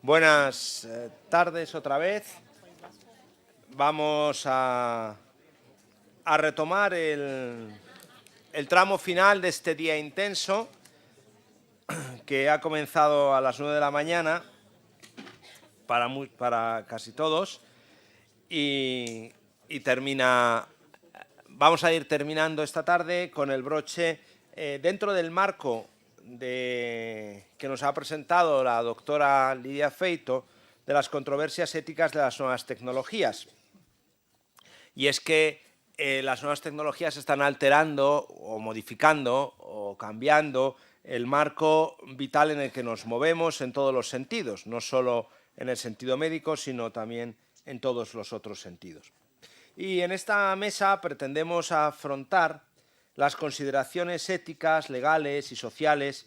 Buenas tardes otra vez. Vamos a retomar el tramo final de este día intenso que ha comenzado a las 9 de la mañana para casi todos y termina. Vamos a ir terminando esta tarde con el broche dentro del marco que nos ha presentado la doctora Lidia Feito de las controversias éticas de las nuevas tecnologías. Y es que las nuevas tecnologías están alterando o modificando o cambiando el marco vital en el que nos movemos en todos los sentidos, no solo en el sentido médico, sino también en todos los otros sentidos. Y en esta mesa pretendemos afrontar las consideraciones éticas, legales y sociales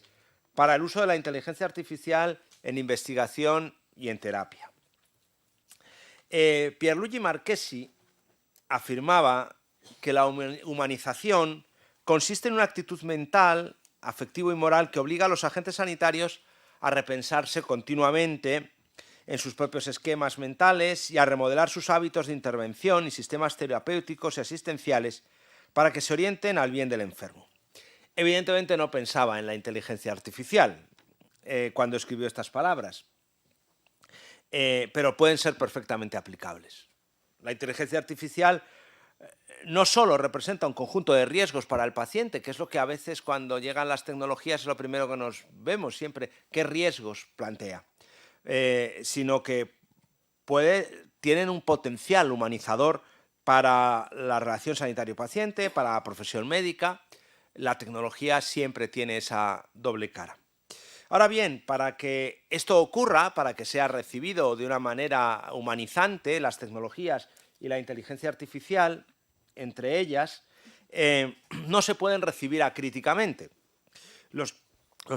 para el uso de la inteligencia artificial en investigación y en terapia. Pierluigi Marchesi afirmaba que la humanización consiste en una actitud mental, afectiva y moral que obliga a los agentes sanitarios a repensarse continuamente en sus propios esquemas mentales y a remodelar sus hábitos de intervención y sistemas terapéuticos y asistenciales para que se orienten al bien del enfermo. Evidentemente no pensaba en la inteligencia artificial cuando escribió estas palabras, pero pueden ser perfectamente aplicables. La inteligencia artificial no solo representa un conjunto de riesgos para el paciente, que es lo que a veces cuando llegan las tecnologías es lo primero que nos vemos siempre, qué riesgos plantea, sino que tienen un potencial humanizador para la relación sanitario-paciente, para la profesión médica. La tecnología siempre tiene esa doble cara. Ahora bien, para que esto ocurra, para que sea recibido de una manera humanizante, las tecnologías y la inteligencia artificial, entre ellas, no se pueden recibir acríticamente. Los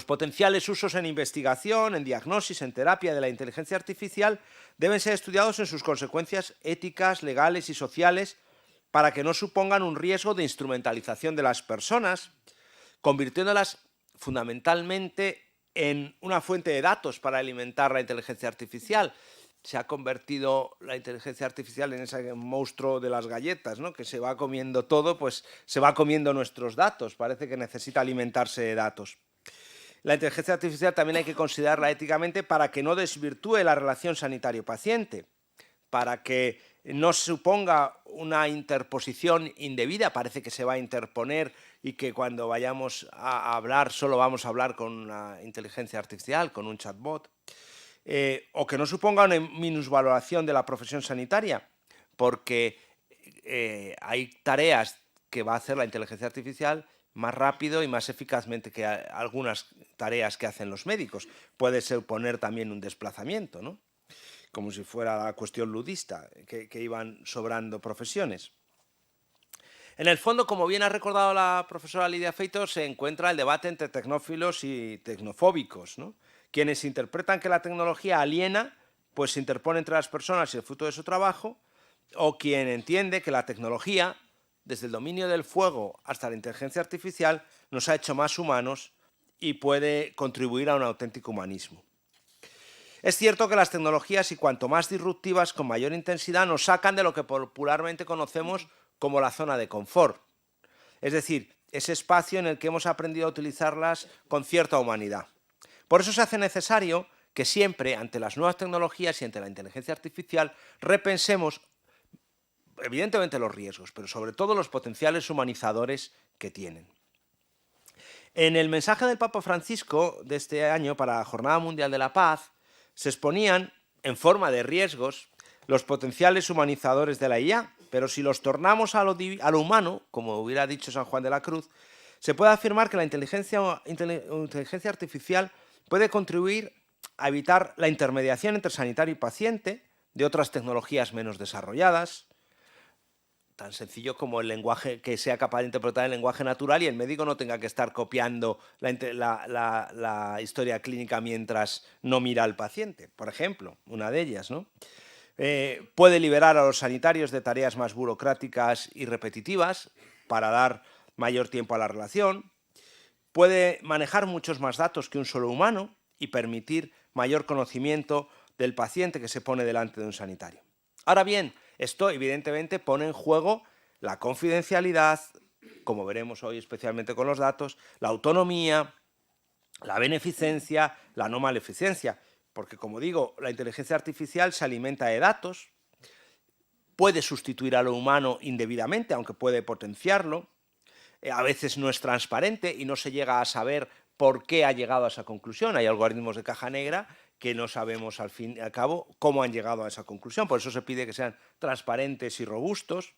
potenciales usos en investigación, en diagnosis, en terapia de la inteligencia artificial deben ser estudiados en sus consecuencias éticas, legales y sociales para que no supongan un riesgo de instrumentalización de las personas, convirtiéndolas fundamentalmente en una fuente de datos para alimentar la inteligencia artificial. Se ha convertido la inteligencia artificial en ese monstruo de las galletas, ¿no? Que se va comiendo todo, pues se va comiendo nuestros datos, parece que necesita alimentarse de datos. La inteligencia artificial también hay que considerarla éticamente para que no desvirtúe la relación sanitario-paciente, para que no suponga una interposición indebida, parece que se va a interponer y que cuando vayamos a hablar solo vamos a hablar con una inteligencia artificial, con un chatbot, o que no suponga una minusvaloración de la profesión sanitaria, porque hay tareas que va a hacer la inteligencia artificial más rápido y más eficazmente que algunas tareas que hacen los médicos. Puede suponer también un desplazamiento, ¿no? Como si fuera la cuestión ludista, que iban sobrando profesiones. En el fondo, como bien ha recordado la profesora Lidia Feito, se encuentra el debate entre tecnófilos y tecnofóbicos, ¿no? Quienes interpretan que la tecnología aliena, pues se interpone entre las personas y el fruto de su trabajo, o quien entiende que la tecnología, desde el dominio del fuego hasta la inteligencia artificial, nos ha hecho más humanos y puede contribuir a un auténtico humanismo. Es cierto que las tecnologías, y cuanto más disruptivas, con mayor intensidad, nos sacan de lo que popularmente conocemos como la zona de confort. Es decir, ese espacio en el que hemos aprendido a utilizarlas con cierta humanidad. Por eso se hace necesario que siempre, ante las nuevas tecnologías y ante la inteligencia artificial, repensemos, evidentemente, los riesgos, pero sobre todo los potenciales humanizadores que tienen. En el mensaje del Papa Francisco de este año para la Jornada Mundial de la Paz, se exponían, en forma de riesgos, los potenciales humanizadores de la IA, pero si los tornamos a lo humano, como hubiera dicho San Juan de la Cruz, se puede afirmar que la inteligencia artificial puede contribuir a evitar la intermediación entre sanitario y paciente de otras tecnologías menos desarrolladas, tan sencillo como el lenguaje, que sea capaz de interpretar el lenguaje natural y el médico no tenga que estar copiando la historia clínica mientras no mira al paciente, por ejemplo, una de ellas, ¿no? Puede liberar a los sanitarios de tareas más burocráticas y repetitivas para dar mayor tiempo a la relación, puede manejar muchos más datos que un solo humano y permitir mayor conocimiento del paciente que se pone delante de un sanitario. Ahora bien, esto evidentemente pone en juego la confidencialidad, como veremos hoy especialmente con los datos, la autonomía, la beneficencia, la no maleficencia, porque como digo, la inteligencia artificial se alimenta de datos, puede sustituir a lo humano indebidamente, aunque puede potenciarlo, a veces no es transparente y no se llega a saber por qué ha llegado a esa conclusión. Hay algoritmos de caja negra que no sabemos al fin y al cabo cómo han llegado a esa conclusión. Por eso se pide que sean transparentes y robustos.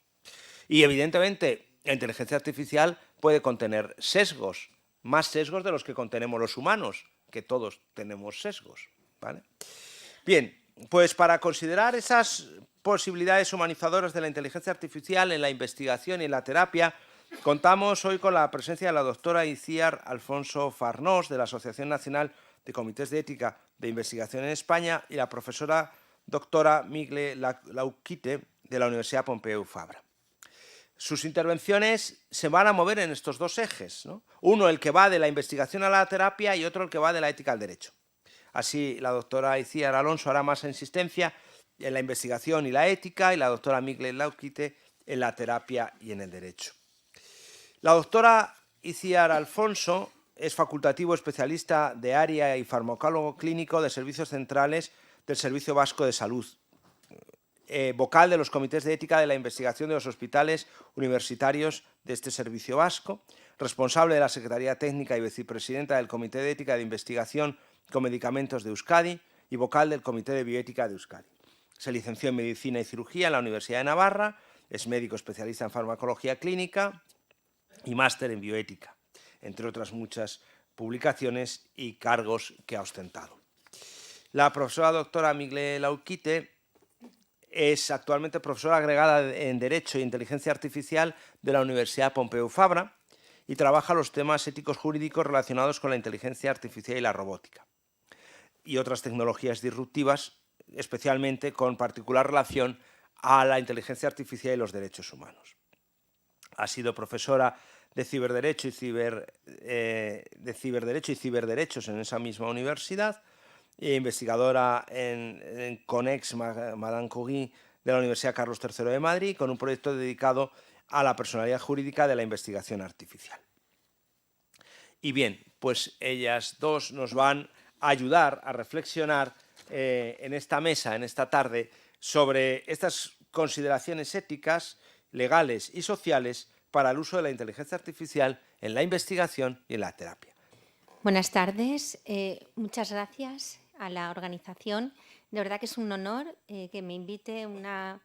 Y evidentemente la inteligencia artificial puede contener sesgos, más sesgos de los que contenemos los humanos, que todos tenemos sesgos, ¿vale? Bien, pues para considerar esas posibilidades humanizadoras de la inteligencia artificial en la investigación y en la terapia, contamos hoy con la presencia de la doctora Itziar Alfonso Farnós, de la Asociación Nacional de Comités de Ética de Investigación en España, y la profesora doctora Migle Laukite, de la Universidad Pompeu Fabra. Sus intervenciones se van a mover en estos dos ejes, ¿no? Uno, el que va de la investigación a la terapia, y otro, el que va de la ética al derecho. Así, la doctora Itziar Alonso hará más insistencia en la investigación y la ética, y la doctora Migle Laukite en la terapia y en el derecho. La doctora Itziar Alfonso es facultativo especialista de área y farmacólogo clínico de servicios centrales del Servicio Vasco de Salud, vocal de los comités de ética de la investigación de los hospitales universitarios de este servicio vasco, responsable de la Secretaría Técnica y vicepresidenta del Comité de Ética de Investigación con Medicamentos de Euskadi y vocal del Comité de Bioética de Euskadi. Se licenció en Medicina y Cirugía en la Universidad de Navarra, es médico especialista en farmacología clínica y máster en bioética, entre otras muchas publicaciones y cargos que ha ostentado. La profesora doctora Migle Laukite es actualmente profesora agregada en Derecho e Inteligencia Artificial de la Universidad Pompeu Fabra y trabaja los temas éticos jurídicos relacionados con la inteligencia artificial y la robótica y otras tecnologías disruptivas, especialmente con particular relación a la inteligencia artificial y los derechos humanos. Ha sido profesora de ciberderecho y ciberderechos en esa misma universidad, e investigadora en CONEX Madame Curie de la Universidad Carlos III de Madrid, con un proyecto dedicado a la personalidad jurídica de la investigación artificial. Y bien, pues ellas dos nos van a ayudar a reflexionar en esta mesa, en esta tarde, sobre estas consideraciones éticas, legales y sociales para el uso de la inteligencia artificial en la investigación y en la terapia. Buenas tardes. Muchas gracias a la organización. De verdad que es un honor que me invite una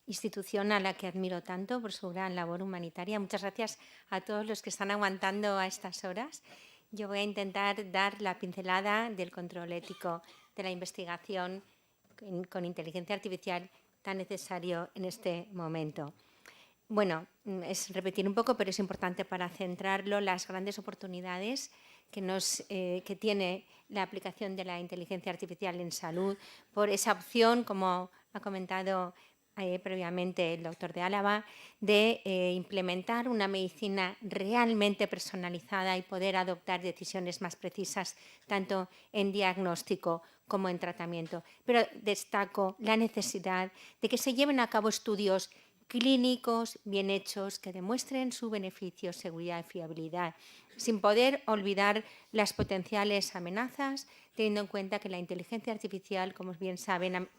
institución a la que admiro tanto por su gran labor humanitaria. Muchas gracias a todos los que están aguantando a estas horas. Yo voy a intentar dar la pincelada del control ético de la investigación con inteligencia artificial tan necesario en este momento. Bueno, es repetir un poco, pero es importante para centrarlo las grandes oportunidades que tiene la aplicación de la inteligencia artificial en salud, por esa opción, como ha comentado previamente el doctor de Álava, de implementar una medicina realmente personalizada y poder adoptar decisiones más precisas, tanto en diagnóstico como en tratamiento. Pero destaco la necesidad de que se lleven a cabo estudios clínicos bien hechos que demuestren su beneficio, seguridad y fiabilidad, sin poder olvidar las potenciales amenazas, teniendo en cuenta que la inteligencia artificial, como bien saben,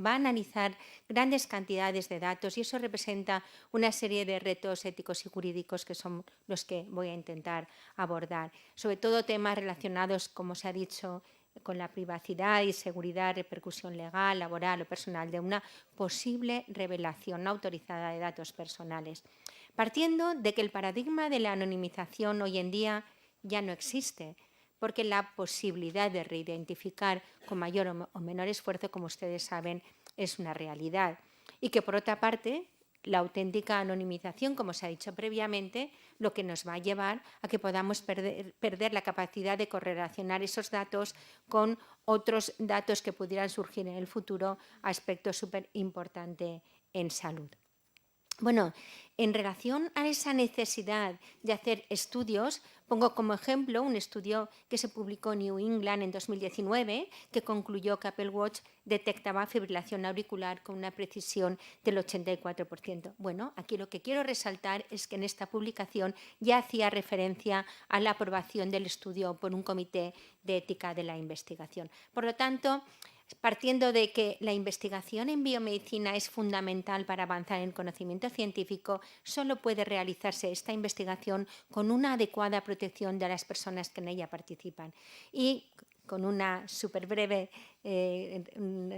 va a analizar grandes cantidades de datos y eso representa una serie de retos éticos y jurídicos que son los que voy a intentar abordar. Sobre todo temas relacionados, como se ha dicho, con la privacidad y seguridad, repercusión legal, laboral o personal de una posible revelación no autorizada de datos personales. Partiendo de que el paradigma de la anonimización hoy en día ya no existe, porque la posibilidad de reidentificar con mayor o menor esfuerzo, como ustedes saben, es una realidad. Y que, por otra parte, la auténtica anonimización, como se ha dicho previamente, lo que nos va a llevar a que podamos perder la capacidad de correlacionar esos datos con otros datos que pudieran surgir en el futuro, aspecto súper importante en salud. Bueno, en relación a esa necesidad de hacer estudios, pongo como ejemplo un estudio que se publicó en New England en 2019, que concluyó que Apple Watch detectaba fibrilación auricular con una precisión del 84%. Bueno, aquí lo que quiero resaltar es que en esta publicación ya hacía referencia a la aprobación del estudio por un comité de ética de la investigación. Por lo tanto, partiendo de que la investigación en biomedicina es fundamental para avanzar en el conocimiento científico, solo puede realizarse esta investigación con una adecuada protección de las personas que en ella participan. Y con una súper breve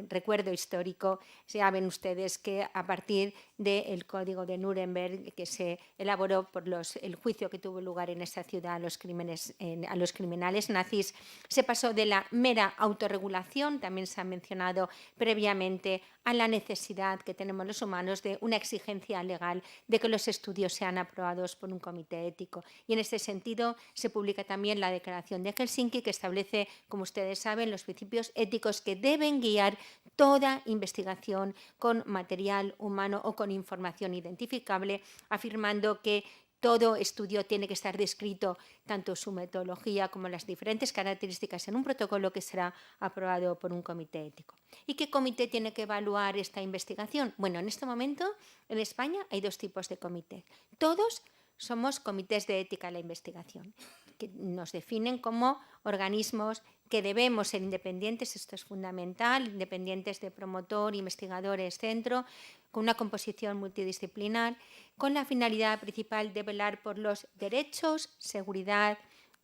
recuerdo histórico, saben ustedes que a partir del Código de Nuremberg, que se elaboró por el juicio que tuvo lugar en esa ciudad a los criminales nazis, se pasó de la mera autorregulación, también se ha mencionado previamente, a la necesidad que tenemos los humanos de una exigencia legal de que los estudios sean aprobados por un comité ético. Y en este sentido se publica también la Declaración de Helsinki, que establece, como ustedes saben, los principios éticos que deben guiar toda investigación con material humano o con información identificable, afirmando que todo estudio tiene que estar descrito, tanto su metodología como las diferentes características, en un protocolo que será aprobado por un comité ético. ¿Y qué comité tiene que evaluar esta investigación? Bueno, en este momento en España hay dos tipos de comité. Todos somos comités de ética de la investigación, que nos definen como organismos que debemos ser independientes, esto es fundamental, independientes de promotor, investigadores, centro, con una composición multidisciplinar, con la finalidad principal de velar por los derechos, seguridad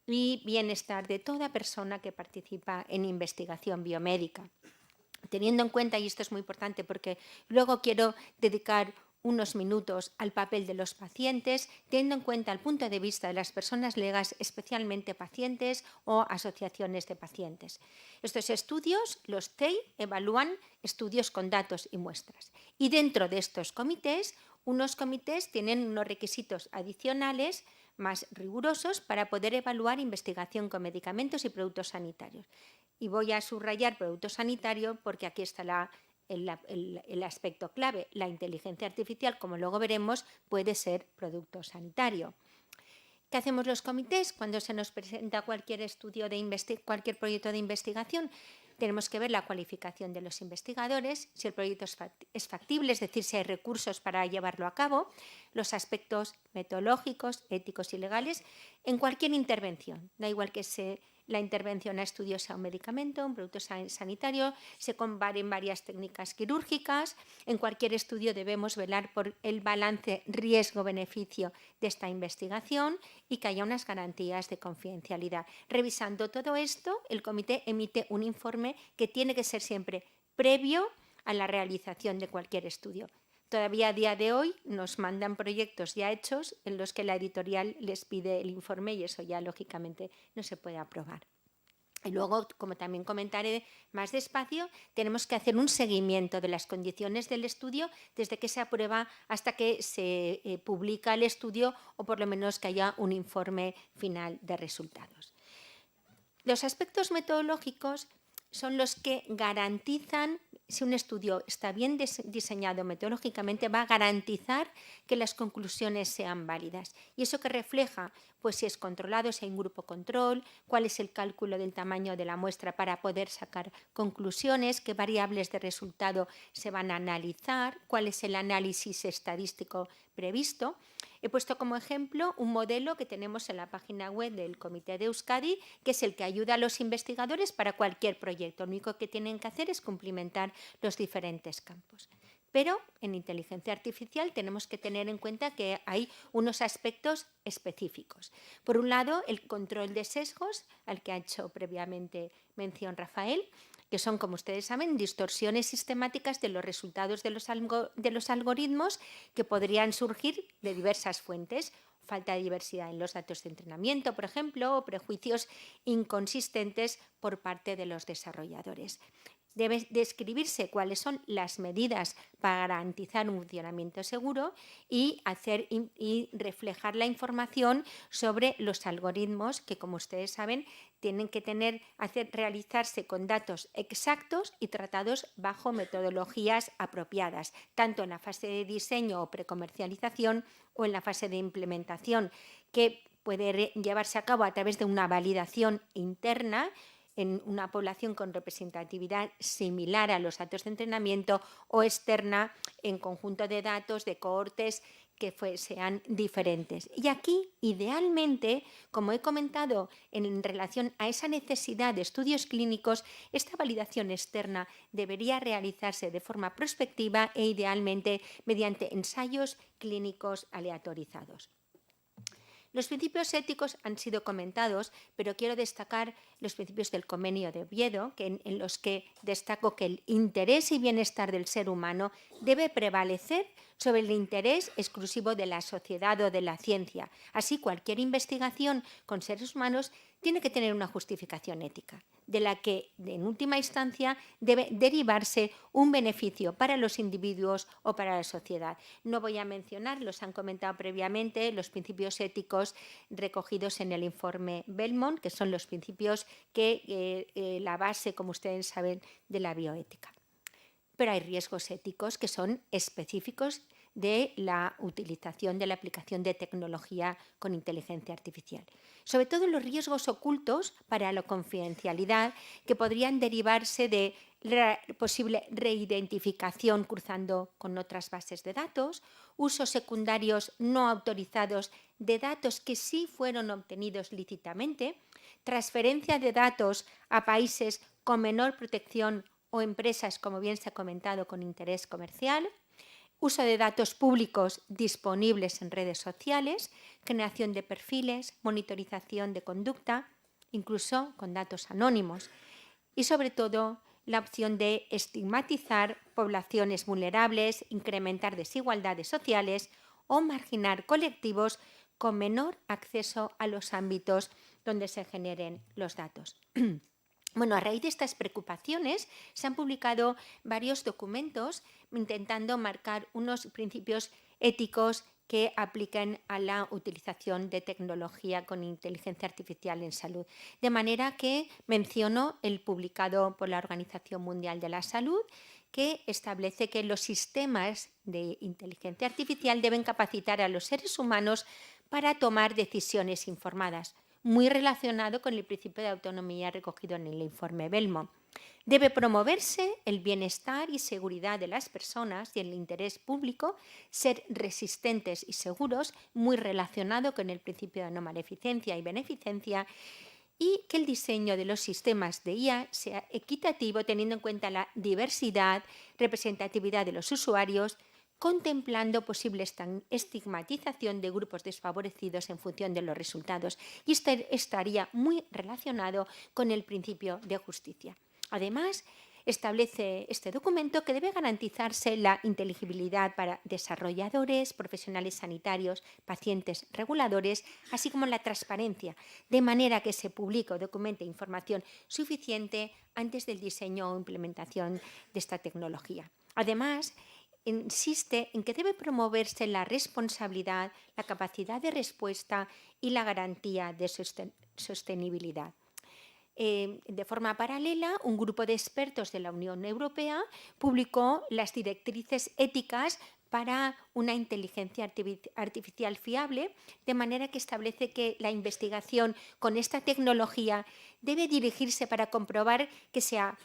y bienestar de toda persona que participa en investigación biomédica. Teniendo en cuenta, y esto es muy importante porque luego quiero dedicar unos minutos al papel de los pacientes, teniendo en cuenta el punto de vista de las personas legas, especialmente pacientes o asociaciones de pacientes. Estos estudios, los TEI, evalúan estudios con datos y muestras. Y dentro de estos comités, unos comités tienen unos requisitos adicionales más rigurosos para poder evaluar investigación con medicamentos y productos sanitarios. Y voy a subrayar producto sanitario porque aquí está el aspecto clave. La inteligencia artificial, como luego veremos, puede ser producto sanitario. ¿Qué hacemos los comités cuando se nos presenta cualquier cualquier proyecto de investigación? Tenemos que ver la cualificación de los investigadores, si el proyecto es factible, es decir, si hay recursos para llevarlo a cabo, los aspectos metodológicos, éticos y legales en cualquier intervención. Da igual que la intervención a estudios sea un medicamento, un producto sanitario, se comparen varias técnicas quirúrgicas. En cualquier estudio debemos velar por el balance riesgo-beneficio de esta investigación y que haya unas garantías de confidencialidad. Revisando todo esto, el comité emite un informe que tiene que ser siempre previo a la realización de cualquier estudio. Todavía a día de hoy nos mandan proyectos ya hechos en los que la editorial les pide el informe y eso ya lógicamente no se puede aprobar. Y luego, como también comentaré más despacio, tenemos que hacer un seguimiento de las condiciones del estudio desde que se aprueba hasta que se publica el estudio o por lo menos que haya un informe final de resultados. Los aspectos metodológicos son los que garantizan, si un estudio está bien diseñado metodológicamente, va a garantizar que las conclusiones sean válidas. Y eso que refleja, pues si es controlado, si hay un grupo control, cuál es el cálculo del tamaño de la muestra para poder sacar conclusiones, qué variables de resultado se van a analizar, cuál es el análisis estadístico previsto. He puesto como ejemplo un modelo que tenemos en la página web del Comité de Euskadi, que es el que ayuda a los investigadores para cualquier proyecto. Lo único que tienen que hacer es cumplimentar los diferentes campos. Pero en inteligencia artificial tenemos que tener en cuenta que hay unos aspectos específicos. Por un lado, el control de sesgos, al que ha hecho previamente mención Rafael, que son, como ustedes saben, distorsiones sistemáticas de los resultados de los algoritmos que podrían surgir de diversas fuentes. Falta de diversidad en los datos de entrenamiento, por ejemplo, o prejuicios inconsistentes por parte de los desarrolladores. Debe describirse cuáles son las medidas para garantizar un funcionamiento seguro y reflejar la información sobre los algoritmos que, como ustedes saben, tienen que realizarse con datos exactos y tratados bajo metodologías apropiadas, tanto en la fase de diseño o precomercialización o en la fase de implementación, que puede llevarse a cabo a través de una validación interna en una población con representatividad similar a los datos de entrenamiento o externa en conjunto de datos de cohortes que sean diferentes. Y aquí, idealmente, como he comentado en relación a esa necesidad de estudios clínicos, esta validación externa debería realizarse de forma prospectiva e idealmente mediante ensayos clínicos aleatorizados. Los principios éticos han sido comentados, pero quiero destacar los principios del Convenio de Oviedo, en los que destaco que el interés y bienestar del ser humano debe prevalecer sobre el interés exclusivo de la sociedad o de la ciencia. Así, cualquier investigación con seres humanos tiene que tener una justificación ética, de la que, en última instancia, debe derivarse un beneficio para los individuos o para la sociedad. No voy a mencionar, los han comentado previamente, los principios éticos recogidos en el informe Belmont, que son los principios que la base, como ustedes saben, de la bioética. Pero hay riesgos éticos que son específicos de la utilización, de la aplicación de tecnología con inteligencia artificial. Sobre todo los riesgos ocultos para la confidencialidad que podrían derivarse de la posible reidentificación cruzando con otras bases de datos, usos secundarios no autorizados de datos que sí fueron obtenidos lícitamente, transferencia de datos a países con menor protección o empresas, como bien se ha comentado, con interés comercial, uso de datos públicos disponibles en redes sociales, generación de perfiles, monitorización de conducta, incluso con datos anónimos. Y sobre todo, la opción de estigmatizar poblaciones vulnerables, incrementar desigualdades sociales o marginar colectivos con menor acceso a los ámbitos donde se generen los datos. Bueno, a raíz de estas preocupaciones se han publicado varios documentos intentando marcar unos principios éticos que apliquen a la utilización de tecnología con inteligencia artificial en salud. De manera que menciono el publicado por la Organización Mundial de la Salud, que establece que los sistemas de inteligencia artificial deben capacitar a los seres humanos para tomar decisiones informadas, muy relacionado con el principio de autonomía recogido en el informe Belmont. Debe promoverse el bienestar y seguridad de las personas y el interés público, ser resistentes y seguros, muy relacionado con el principio de no maleficencia y beneficencia, y que el diseño de los sistemas de IA sea equitativo teniendo en cuenta la diversidad, representatividad de los usuarios, contemplando posible estigmatización de grupos desfavorecidos en función de los resultados. Y esto estaría muy relacionado con el principio de justicia. Además, establece este documento que debe garantizarse la inteligibilidad para desarrolladores, profesionales sanitarios, pacientes, reguladores, así como la transparencia, de manera que se publique o documente información suficiente antes del diseño o implementación de esta tecnología. Además, insiste en que debe promoverse la responsabilidad, la capacidad de respuesta y la garantía de sostenibilidad. De forma paralela, un grupo de expertos de la Unión Europea publicó las directrices éticas para una inteligencia artificial fiable, de manera que establece que la investigación con esta tecnología debe dirigirse para comprobar que sea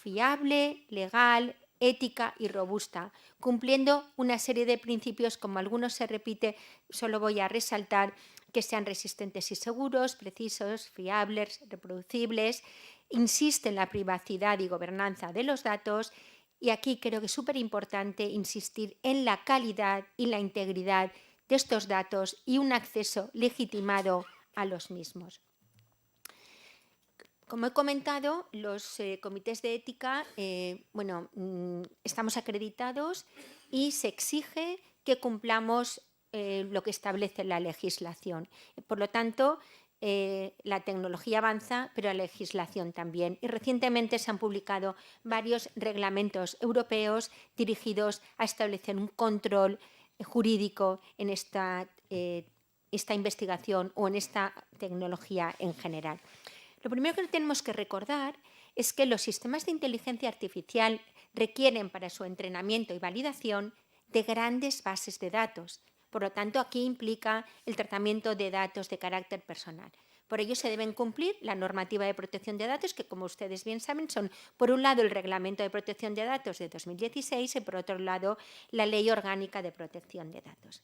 fiable, legal, ética y robusta, cumpliendo una serie de principios, como algunos se repite, solo voy a resaltar que sean resistentes y seguros, precisos, fiables, reproducibles, insiste en la privacidad y gobernanza de los datos, y aquí creo que es súper importante insistir en la calidad y la integridad de estos datos y un acceso legitimado a los mismos. Como he comentado, los comités de ética, estamos acreditados y se exige que cumplamos lo que establece la legislación. Por lo tanto, la tecnología avanza, pero la legislación también. Y recientemente se han publicado varios reglamentos europeos dirigidos a establecer un control jurídico en esta investigación o en esta tecnología en general. Lo primero que tenemos que recordar es que los sistemas de inteligencia artificial requieren para su entrenamiento y validación de grandes bases de datos. Por lo tanto, aquí implica el tratamiento de datos de carácter personal. Por ello, se deben cumplir la normativa de protección de datos, que, como ustedes bien saben, son, por un lado, el Reglamento de Protección de Datos de 2016 y, por otro lado, la Ley Orgánica de Protección de Datos.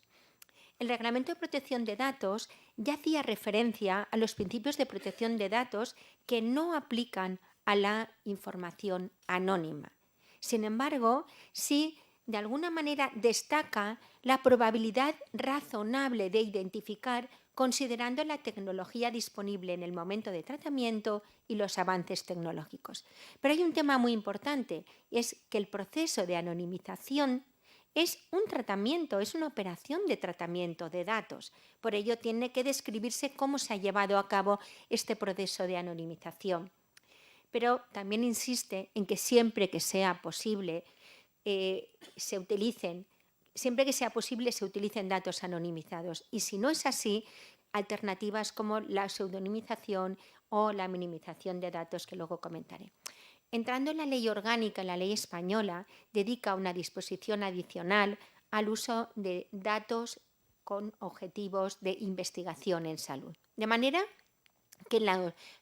El Reglamento de Protección de Datos ya hacía referencia a los principios de protección de datos que no aplican a la información anónima. Sin embargo, sí, de alguna manera destaca la probabilidad razonable de identificar considerando la tecnología disponible en el momento de tratamiento y los avances tecnológicos. Pero hay un tema muy importante, es que el proceso de anonimización es un tratamiento, es una operación de tratamiento de datos. Por ello, tiene que describirse cómo se ha llevado a cabo este proceso de anonimización. Pero también insiste en que siempre que sea posible se utilicen datos anonimizados. Y si no es así, alternativas como la pseudonimización o la minimización de datos, que luego comentaré. Entrando en la ley orgánica, la ley española dedica una disposición adicional al uso de datos con objetivos de investigación en salud. De manera que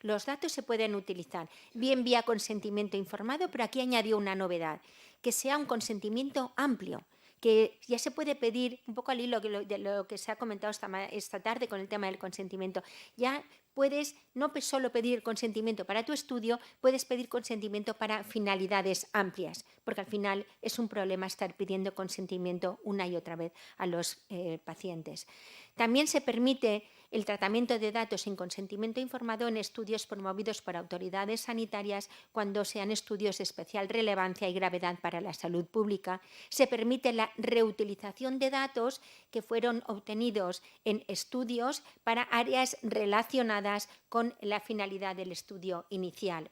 los datos se pueden utilizar bien vía consentimiento informado, pero aquí añadió una novedad, que sea un consentimiento amplio, que ya se puede pedir, un poco al hilo de lo que se ha comentado esta tarde con el tema del consentimiento, ya puedes no solo pedir consentimiento para tu estudio, puedes pedir consentimiento para finalidades amplias, porque al final es un problema estar pidiendo consentimiento una y otra vez a los pacientes. También se permite el tratamiento de datos sin consentimiento informado en estudios promovidos por autoridades sanitarias cuando sean estudios de especial relevancia y gravedad para la salud pública. Se permite la reutilización de datos que fueron obtenidos en estudios para áreas relacionadas con la finalidad del estudio inicial.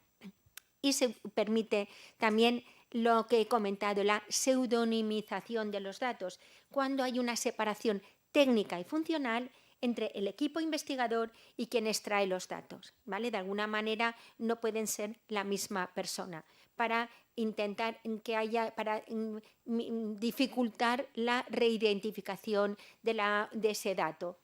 Y se permite también lo que he comentado, la pseudonimización de los datos, cuando hay una separación técnica y funcional entre el equipo investigador y quien extrae los datos, ¿vale? De alguna manera no pueden ser la misma persona para intentar para dificultar la reidentificación de ese dato.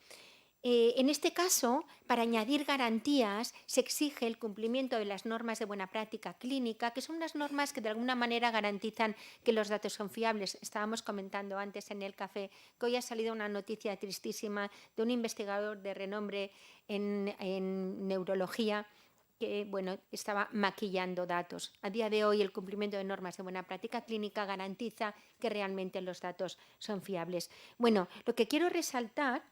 En este caso, para añadir garantías, se exige el cumplimiento de las normas de buena práctica clínica, que son unas normas que de alguna manera garantizan que los datos son fiables. Estábamos comentando antes en el café que hoy ha salido una noticia tristísima de un investigador de renombre en neurología que estaba maquillando datos. A día de hoy, el cumplimiento de normas de buena práctica clínica garantiza que realmente los datos son fiables. Bueno, lo que quiero resaltar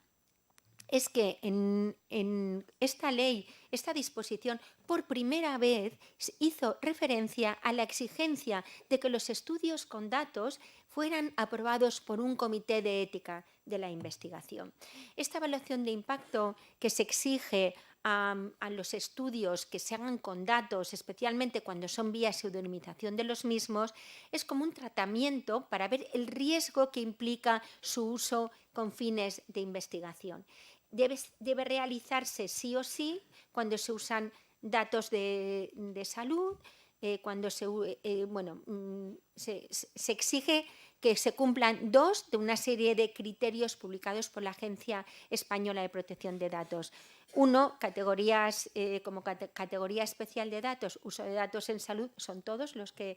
es que en esta ley, esta disposición, por primera vez hizo referencia a la exigencia de que los estudios con datos fueran aprobados por un comité de ética de la investigación. Esta evaluación de impacto que se exige a los estudios que se hagan con datos, especialmente cuando son vía pseudonimización de los mismos, es como un tratamiento para ver el riesgo que implica su uso con fines de investigación. Debe realizarse sí o sí cuando se usan datos de salud, cuando se exige que se cumplan dos de una serie de criterios publicados por la Agencia Española de Protección de Datos. Uno, categorías como categoría especial de datos, uso de datos en salud, son todos los que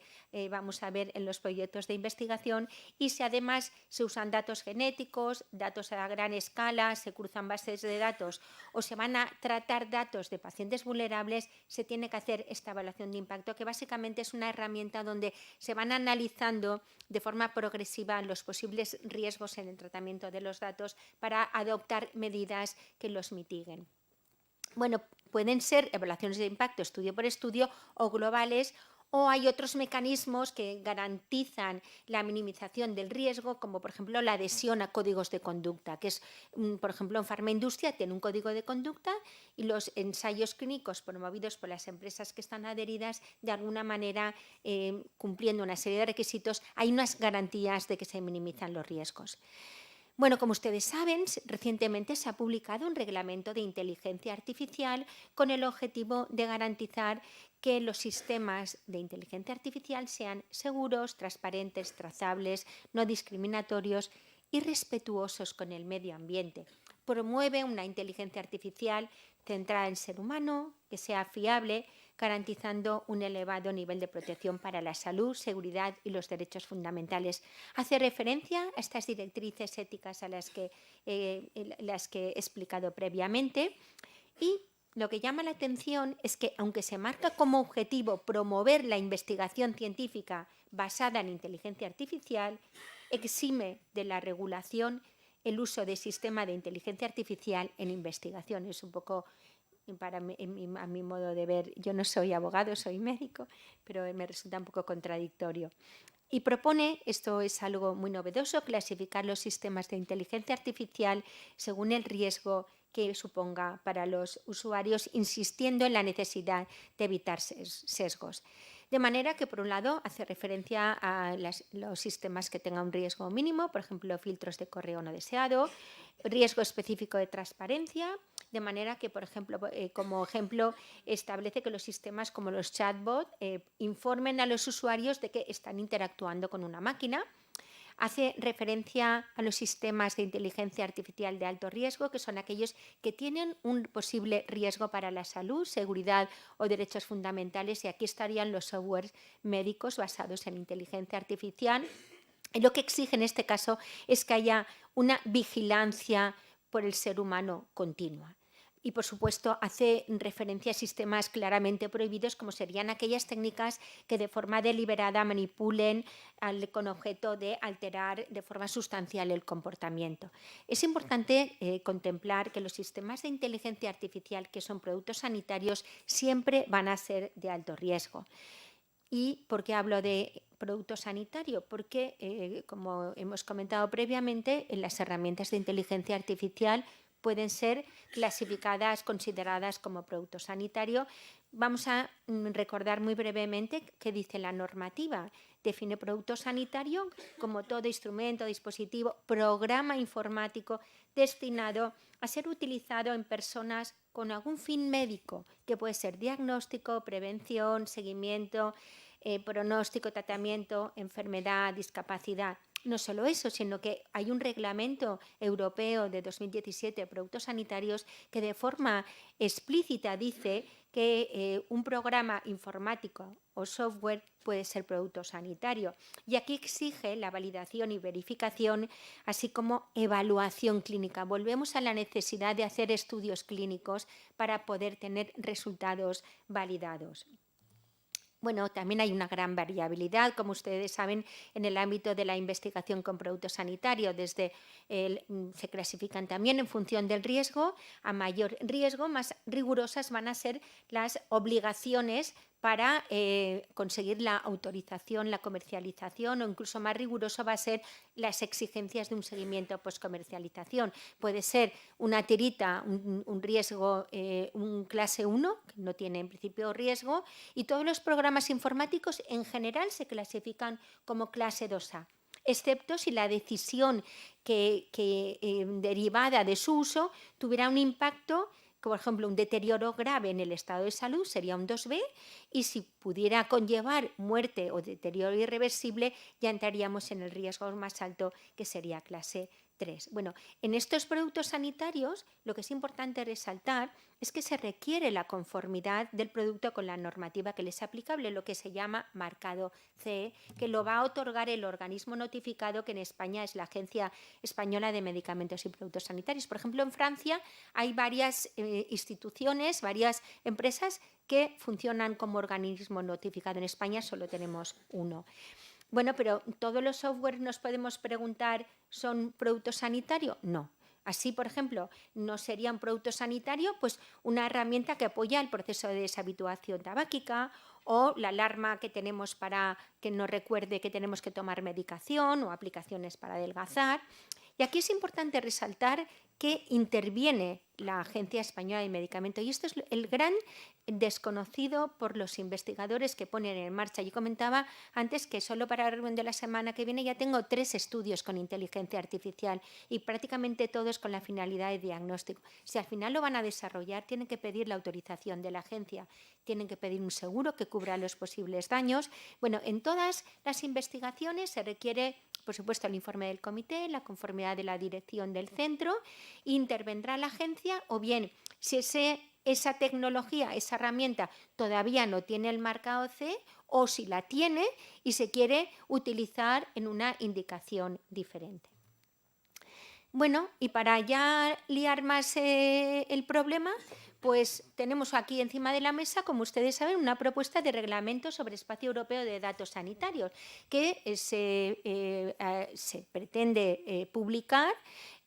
vamos a ver en los proyectos de investigación, y si además se usan datos genéticos, datos a gran escala, se cruzan bases de datos o se van a tratar datos de pacientes vulnerables, se tiene que hacer esta evaluación de impacto, que básicamente es una herramienta donde se van analizando de forma progresiva los posibles riesgos en el tratamiento de los datos para adoptar medidas que los mitiguen. Bueno, pueden ser evaluaciones de impacto estudio por estudio o globales O hay otros mecanismos que garantizan la minimización del riesgo, como por ejemplo la adhesión a códigos de conducta, que es, por ejemplo, en farmaindustria tiene un código de conducta y los ensayos clínicos promovidos por las empresas que están adheridas, de alguna manera, cumpliendo una serie de requisitos, hay unas garantías de que se minimizan los riesgos. Bueno, como ustedes saben, recientemente se ha publicado un reglamento de inteligencia artificial con el objetivo de garantizar que los sistemas de inteligencia artificial sean seguros, transparentes, trazables, no discriminatorios y respetuosos con el medio ambiente. Promueve una inteligencia artificial centrada en el ser humano, que sea fiable, garantizando un elevado nivel de protección para la salud, seguridad y los derechos fundamentales. Hace referencia a estas directrices éticas a las que he explicado previamente y lo que llama la atención es que, aunque se marca como objetivo promover la investigación científica basada en inteligencia artificial, exime de la regulación el uso de sistema de inteligencia artificial en investigación. Es un poco, a mi modo de ver, yo no soy abogado, soy médico, pero me resulta un poco contradictorio. Y propone, esto es algo muy novedoso, clasificar los sistemas de inteligencia artificial según el riesgo que suponga para los usuarios, insistiendo en la necesidad de evitar sesgos. De manera que, por un lado, hace referencia a los sistemas que tengan un riesgo mínimo, por ejemplo, filtros de correo no deseado, riesgo específico de transparencia, de manera que, por ejemplo, como ejemplo, establece que los sistemas como los chatbots informen a los usuarios de que están interactuando con una máquina. Hace referencia a los sistemas de inteligencia artificial de alto riesgo, que son aquellos que tienen un posible riesgo para la salud, seguridad o derechos fundamentales, y aquí estarían los softwares médicos basados en inteligencia artificial. Y lo que exige en este caso es que haya una vigilancia por el ser humano continua. Y, por supuesto, hace referencia a sistemas claramente prohibidos, como serían aquellas técnicas que de forma deliberada manipulen con objeto de alterar de forma sustancial el comportamiento. Es importante contemplar que los sistemas de inteligencia artificial, que son productos sanitarios, siempre van a ser de alto riesgo. ¿Y por qué hablo de producto sanitario? Porque, como hemos comentado previamente, las herramientas de inteligencia artificial pueden ser clasificadas, consideradas como producto sanitario. Vamos a recordar muy brevemente qué dice la normativa. Define producto sanitario como todo instrumento, dispositivo, programa informático destinado a ser utilizado en personas con algún fin médico, que puede ser diagnóstico, prevención, seguimiento, pronóstico, tratamiento, enfermedad, discapacidad. No solo eso, sino que hay un reglamento europeo de 2017 de productos sanitarios que de forma explícita dice que un programa informático o software puede ser producto sanitario. Y aquí exige la validación y verificación, así como evaluación clínica. Volvemos a la necesidad de hacer estudios clínicos para poder tener resultados validados. Bueno, también hay una gran variabilidad, como ustedes saben, en el ámbito de la investigación con productos sanitarios. Se clasifican también en función del riesgo. A mayor riesgo, más rigurosas van a ser las obligaciones para conseguir la autorización, la comercialización, o incluso más riguroso va a ser las exigencias de un seguimiento post-comercialización. Puede ser una tirita, un riesgo, un clase 1, que no tiene en principio riesgo, y todos los programas informáticos en general se clasifican como clase 2A, excepto si la decisión derivada de su uso tuviera un impacto, por ejemplo, un deterioro grave en el estado de salud, sería un 2B, y si pudiera conllevar muerte o deterioro irreversible, ya entraríamos en el riesgo más alto, que sería clase 3. Bueno, en estos productos sanitarios lo que es importante resaltar es que se requiere la conformidad del producto con la normativa que les es aplicable, lo que se llama marcado CE, que lo va a otorgar el organismo notificado, que en España es la Agencia Española de Medicamentos y Productos Sanitarios. Por ejemplo, en Francia hay varias instituciones, varias empresas que funcionan como organismo notificado. En España solo tenemos uno. Bueno, pero ¿todos los softwares, nos podemos preguntar, son productos sanitarios? No. Así, por ejemplo, no sería un producto sanitario pues una herramienta que apoya el proceso de deshabituación tabáquica, o la alarma que tenemos para que nos recuerde que tenemos que tomar medicación o aplicaciones para adelgazar. Y aquí es importante resaltar que interviene la Agencia Española de Medicamentos, y esto es el gran desconocido por los investigadores que ponen en marcha. Yo comentaba antes que solo para la reunión de la semana que viene ya tengo 3 estudios con inteligencia artificial y prácticamente todos con la finalidad de diagnóstico. Si al final lo van a desarrollar, tienen que pedir la autorización de la agencia, tienen que pedir un seguro que cubra los posibles daños. Bueno, en todas las investigaciones se requiere, por supuesto, el informe del comité, la conformidad de la dirección del centro. Intervendrá la agencia, o bien si esa tecnología, esa herramienta todavía no tiene el marcado CE, o si la tiene y se quiere utilizar en una indicación diferente. Bueno, y para ya liar más el problema, pues tenemos aquí encima de la mesa, como ustedes saben, una propuesta de reglamento sobre espacio europeo de datos sanitarios que se pretende publicar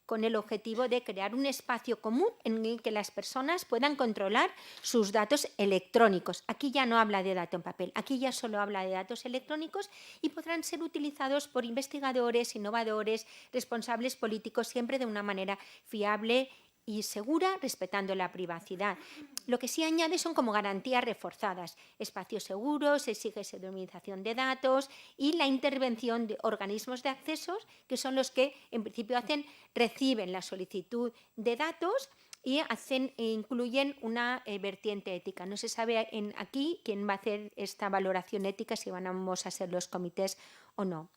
con el objetivo de crear un espacio común en el que las personas puedan controlar sus datos electrónicos. Aquí ya no habla de dato en papel, aquí ya solo habla de datos electrónicos y podrán ser utilizados por investigadores, innovadores, responsables políticos, siempre de una manera fiable y segura, respetando la privacidad. Lo que sí añade son como garantías reforzadas, espacios seguros, exige pseudonimización de datos y la intervención de organismos de accesos, que son los que en principio reciben la solicitud de datos y incluyen una vertiente ética. No se sabe aquí quién va a hacer esta valoración ética, si vamos a ser los comités o no.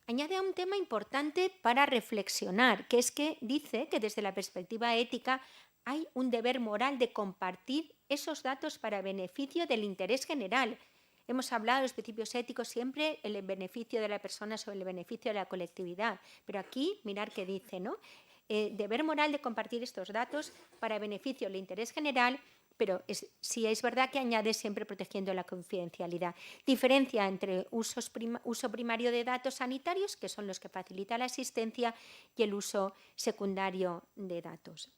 Añade un tema importante para reflexionar, que es que dice que desde la perspectiva ética hay un deber moral de compartir esos datos para beneficio del interés general. Hemos hablado de los principios éticos siempre, el beneficio de la persona sobre el beneficio de la colectividad, pero aquí mirar qué dice, ¿no? Deber moral de compartir estos datos para beneficio del interés general, pero sí es verdad que añade siempre protegiendo la confidencialidad. Diferencia entre uso primario de datos sanitarios, que son los que facilita la asistencia, y el uso secundario de datos.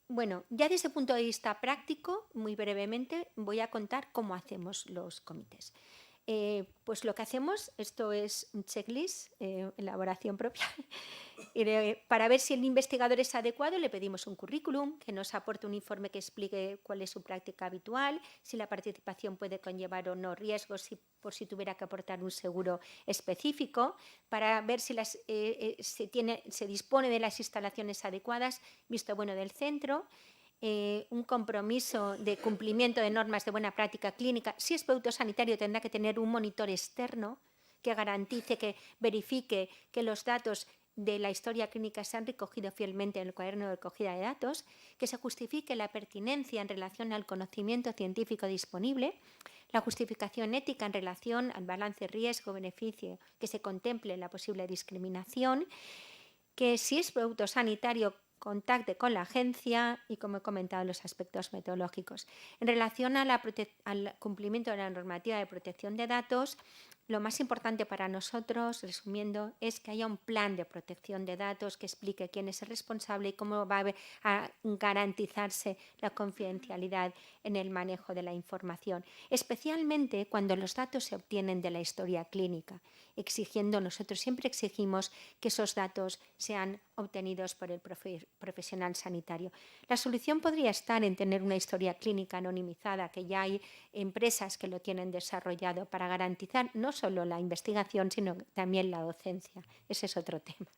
Bueno, ya desde el punto de vista práctico, muy brevemente, voy a contar cómo hacemos los comités. Pues lo que hacemos, esto es un checklist, elaboración propia. Para ver si el investigador es adecuado, le pedimos un currículum que nos aporte un informe que explique cuál es su práctica habitual, si la participación puede conllevar o no riesgos, por si tuviera que aportar un seguro específico, para ver si se dispone de las instalaciones adecuadas, visto bueno del centro. Un compromiso de cumplimiento de normas de buena práctica clínica. Si es producto sanitario, tendrá que tener un monitor externo que garantice, que verifique que los datos de la historia clínica se han recogido fielmente en el cuaderno de recogida de datos, que se justifique la pertinencia en relación al conocimiento científico disponible, la justificación ética en relación al balance riesgo-beneficio, que se contemple la posible discriminación, que si es producto sanitario contacte con la agencia y, como he comentado, los aspectos metodológicos. En relación al cumplimiento de la normativa de protección de datos, lo más importante para nosotros, resumiendo, es que haya un plan de protección de datos que explique quién es el responsable y cómo va a garantizarse la confidencialidad en el manejo de la información, especialmente cuando los datos se obtienen de la historia clínica, nosotros siempre exigimos que esos datos sean obtenidos por el profesional sanitario. La solución podría estar en tener una historia clínica anonimizada, que ya hay empresas que lo tienen desarrollado para garantizar no solo la investigación, sino también la docencia. Ese es otro tema.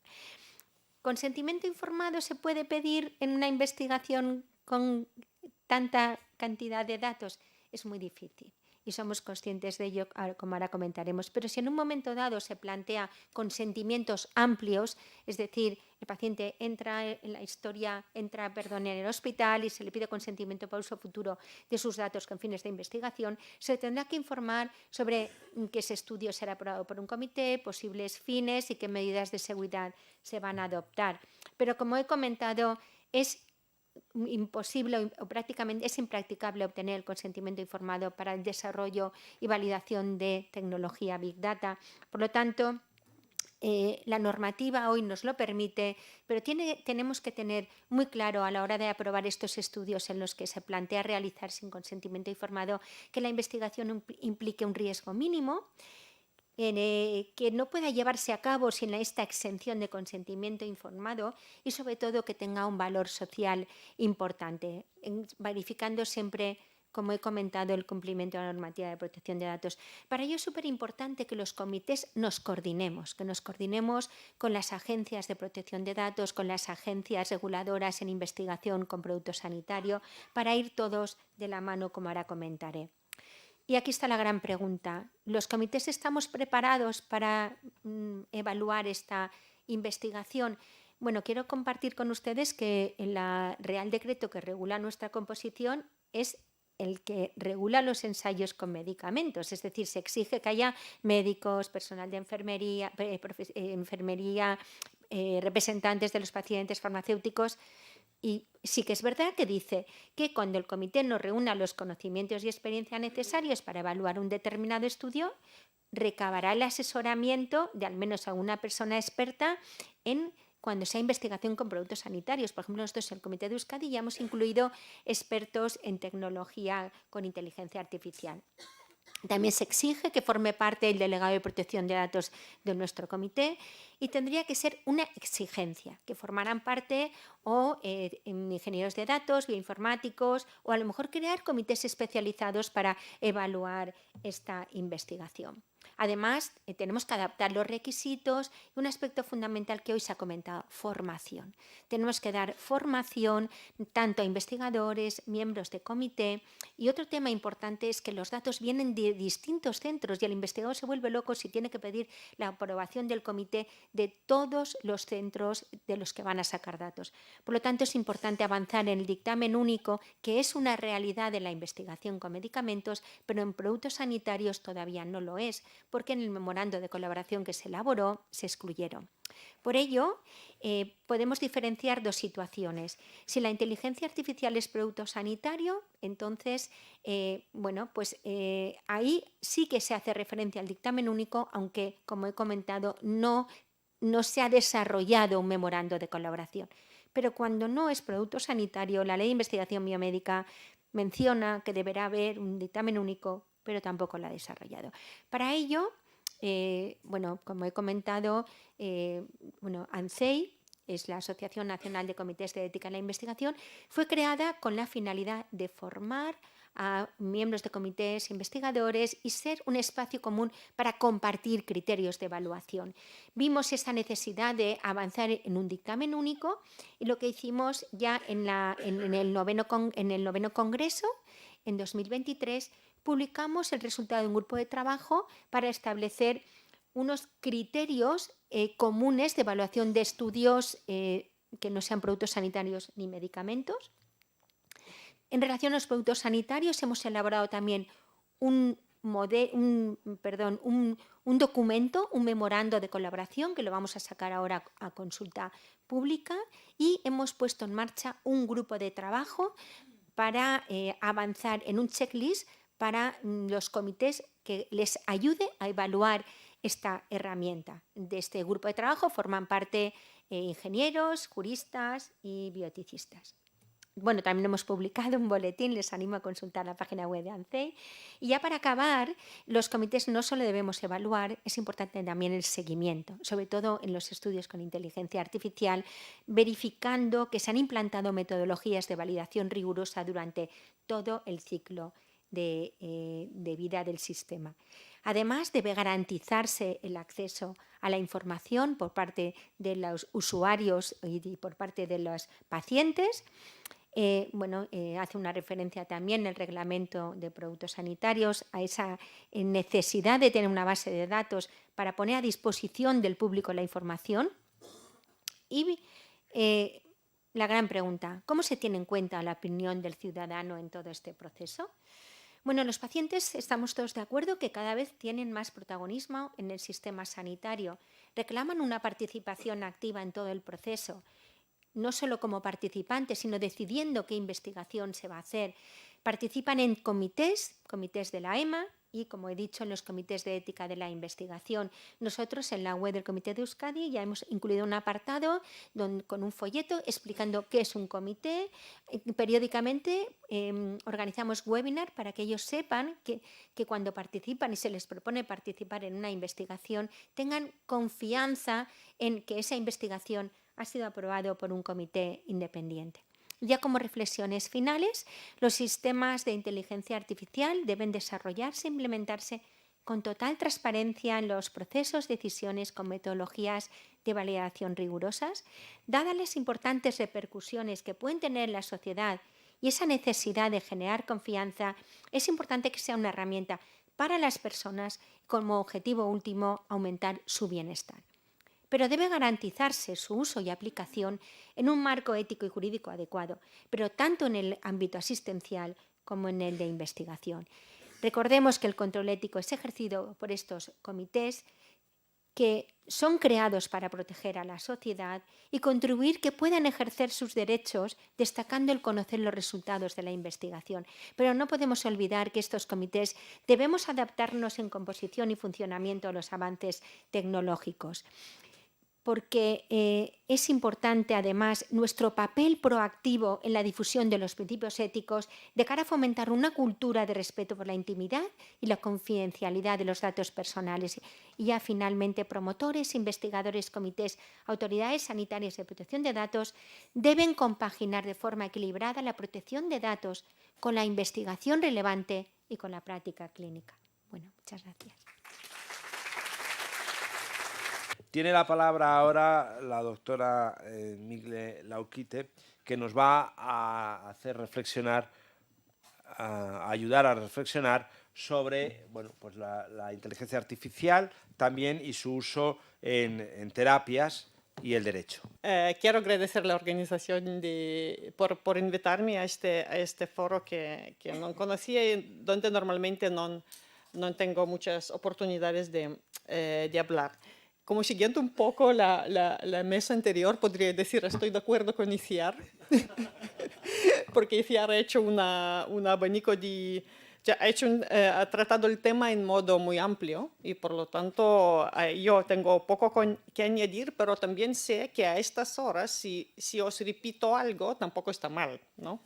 ¿Consentimiento informado se puede pedir en una investigación con tanta cantidad de datos? Es muy difícil. Y somos conscientes de ello, como ahora comentaremos. Pero si en un momento dado se plantea consentimientos amplios, es decir, el paciente entra en el hospital y se le pide consentimiento para uso futuro de sus datos con fines de investigación, se tendrá que informar sobre que ese estudio será aprobado por un comité, posibles fines y qué medidas de seguridad se van a adoptar. Pero como he comentado, es imposible o prácticamente es impracticable obtener el consentimiento informado para el desarrollo y validación de tecnología Big Data. Por lo tanto, La normativa hoy nos lo permite, pero tenemos que tener muy claro a la hora de aprobar estos estudios en los que se plantea realizar sin consentimiento informado que la investigación implique un riesgo mínimo, que no pueda llevarse a cabo sin esta exención de consentimiento informado y sobre todo que tenga un valor social importante, verificando siempre, como he comentado, el cumplimiento de la normativa de protección de datos. Para ello es súper importante que los comités nos coordinemos, con las agencias de protección de datos, con las agencias reguladoras en investigación con producto sanitario, para ir todos de la mano, como ahora comentaré. Y aquí está la gran pregunta. ¿Los comités estamos preparados para evaluar esta investigación? Bueno, quiero compartir con ustedes que el Real Decreto que regula nuestra composición es el que regula los ensayos con medicamentos, es decir, se exige que haya médicos, personal de enfermería, representantes de los pacientes, farmacéuticos. Y sí que es verdad que dice que cuando el comité no reúna los conocimientos y experiencia necesarios para evaluar un determinado estudio, recabará el asesoramiento de al menos a una persona experta en cuando sea investigación con productos sanitarios. Por ejemplo, nosotros en el Comité de Euskadi ya hemos incluido expertos en tecnología con inteligencia artificial. También se exige que forme parte el delegado de protección de datos de nuestro comité y tendría que ser una exigencia, que formaran parte o ingenieros de datos, bioinformáticos o a lo mejor crear comités especializados para evaluar esta investigación. Además, tenemos que adaptar los requisitos y un aspecto fundamental que hoy se ha comentado, formación. Tenemos que dar formación tanto a investigadores, miembros de comité y otro tema importante es que los datos vienen de distintos centros y el investigador se vuelve loco si tiene que pedir la aprobación del comité de todos los centros de los que van a sacar datos. Por lo tanto, es importante avanzar en el dictamen único, que es una realidad de la investigación con medicamentos, pero en productos sanitarios todavía no lo es, porque en el memorando de colaboración que se elaboró se excluyeron. Por ello, podemos diferenciar dos situaciones. Si la inteligencia artificial es producto sanitario, entonces, ahí sí que se hace referencia al dictamen único, aunque, como he comentado, no se ha desarrollado un memorando de colaboración. Pero cuando no es producto sanitario, la Ley de Investigación Biomédica menciona que deberá haber un dictamen único, pero tampoco lo ha desarrollado. Para ello, como he comentado, ANSEI, es la Asociación Nacional de Comités de Ética en la Investigación, fue creada con la finalidad de formar a miembros de comités, investigadores y ser un espacio común para compartir criterios de evaluación. Vimos esa necesidad de avanzar en un dictamen único y lo que hicimos ya en el noveno Congreso, en 2023, publicamos el resultado de un grupo de trabajo para establecer unos criterios comunes de evaluación de estudios que no sean productos sanitarios ni medicamentos. En relación a los productos sanitarios, hemos elaborado también un documento, un memorando de colaboración, que lo vamos a sacar ahora a consulta pública, y hemos puesto en marcha un grupo de trabajo para avanzar en un checklist para los comités que les ayude a evaluar esta herramienta. De este grupo de trabajo forman parte ingenieros, juristas y bioeticistas. Bueno, también hemos publicado un boletín, les animo a consultar la página web de ANSEI. Y ya para acabar, los comités no solo debemos evaluar, es importante también el seguimiento, sobre todo en los estudios con inteligencia artificial, verificando que se han implantado metodologías de validación rigurosa durante todo el ciclo de vida del sistema. Además, debe garantizarse el acceso a la información por parte de los usuarios y por parte de los pacientes. Hace una referencia también el reglamento de productos sanitarios a esa necesidad de tener una base de datos para poner a disposición del público la información. Y la gran pregunta, ¿cómo se tiene en cuenta la opinión del ciudadano en todo este proceso? Bueno, los pacientes estamos todos de acuerdo que cada vez tienen más protagonismo en el sistema sanitario. Reclaman una participación activa en todo el proceso, no solo como participantes, sino decidiendo qué investigación se va a hacer. Participan en comités de la EMA, y, como he dicho, en los comités de ética de la investigación. Nosotros en la web del Comité de Euskadi ya hemos incluido un apartado con un folleto explicando qué es un comité. Periódicamente organizamos webinar para que ellos sepan que cuando participan y se les propone participar en una investigación tengan confianza en que esa investigación ha sido aprobado por un comité independiente. Ya como reflexiones finales, los sistemas de inteligencia artificial deben desarrollarse e implementarse con total transparencia en los procesos, decisiones, con metodologías de validación rigurosas, dadas las importantes repercusiones que pueden tener en la sociedad y esa necesidad de generar confianza. Es importante que sea una herramienta para las personas como objetivo último aumentar su bienestar. Pero debe garantizarse su uso y aplicación en un marco ético y jurídico adecuado, pero tanto en el ámbito asistencial como en el de investigación. Recordemos que el control ético es ejercido por estos comités que son creados para proteger a la sociedad y contribuir que puedan ejercer sus derechos, destacando el conocer los resultados de la investigación. Pero no podemos olvidar que estos comités debemos adaptarnos en composición y funcionamiento a los avances tecnológicos, porque es importante, además, nuestro papel proactivo en la difusión de los principios éticos de cara a fomentar una cultura de respeto por la intimidad y la confidencialidad de los datos personales. Y ya, finalmente, promotores, investigadores, comités, autoridades sanitarias de protección de datos deben compaginar de forma equilibrada la protección de datos con la investigación relevante y con la práctica clínica. Bueno, muchas gracias. Tiene la palabra ahora la doctora Migle Laukite, que nos va a hacer reflexionar, a ayudar a reflexionar sobre pues la inteligencia artificial también y su uso en terapias y el derecho. Quiero agradecer a la organización por invitarme a este foro que no conocía y donde normalmente no tengo muchas oportunidades de hablar. Como siguiendo un poco la mesa anterior, podría decir, estoy de acuerdo con ICIAR, porque ICIAR ha hecho un abanico ha tratado el tema en modo muy amplio y por lo tanto yo tengo poco que añadir, pero también sé que a estas horas, si os repito algo, tampoco está mal, ¿no?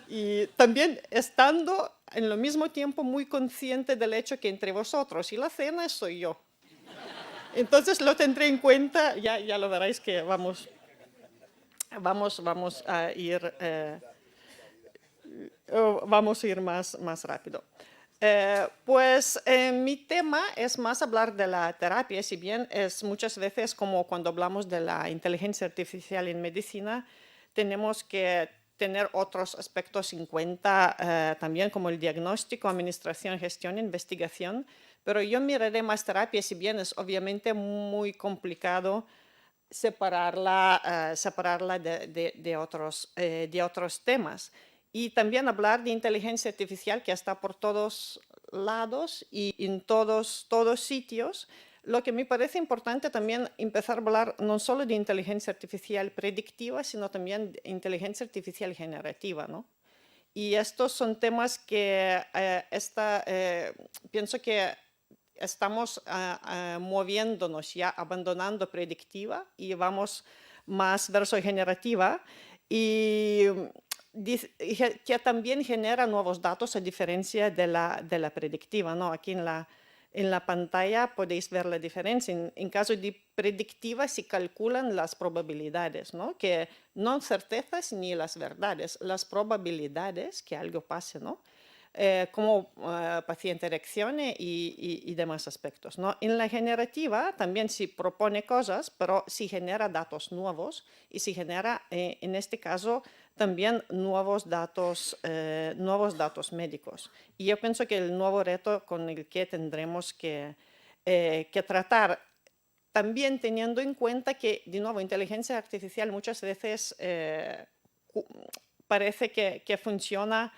Y también estando en lo mismo tiempo muy consciente del hecho que entre vosotros y la cena soy yo. Entonces lo tendré en cuenta, ya lo veréis que vamos a ir, más rápido. Mi tema es más hablar de la terapia, si bien es muchas veces como cuando hablamos de la inteligencia artificial en medicina, tenemos que tener otros aspectos en cuenta también como el diagnóstico, administración, gestión, investigación, pero yo miraré más terapia, si bien es obviamente muy complicado separarla de otros temas. Y también hablar de inteligencia artificial que está por todos lados y en todos sitios. Lo que me parece importante también empezar a hablar no solo de inteligencia artificial predictiva, sino también de inteligencia artificial generativa, ¿no? Y estos son temas que pienso que estamos moviéndonos ya, abandonando predictiva y vamos más verso generativa y que también genera nuevos datos a diferencia de la predictiva, ¿no? Aquí en la pantalla podéis ver la diferencia. En caso de predictiva se calculan las probabilidades, ¿no? Que no certezas ni las verdades, las probabilidades que algo pase, ¿no? Cómo paciente reaccione y demás aspectos, ¿no? En la generativa también se propone cosas, pero se genera datos nuevos y se genera, en este caso, también nuevos datos médicos. Y yo pienso que el nuevo reto con el que tendremos que tratar, también teniendo en cuenta que, de nuevo, inteligencia artificial muchas veces parece que funciona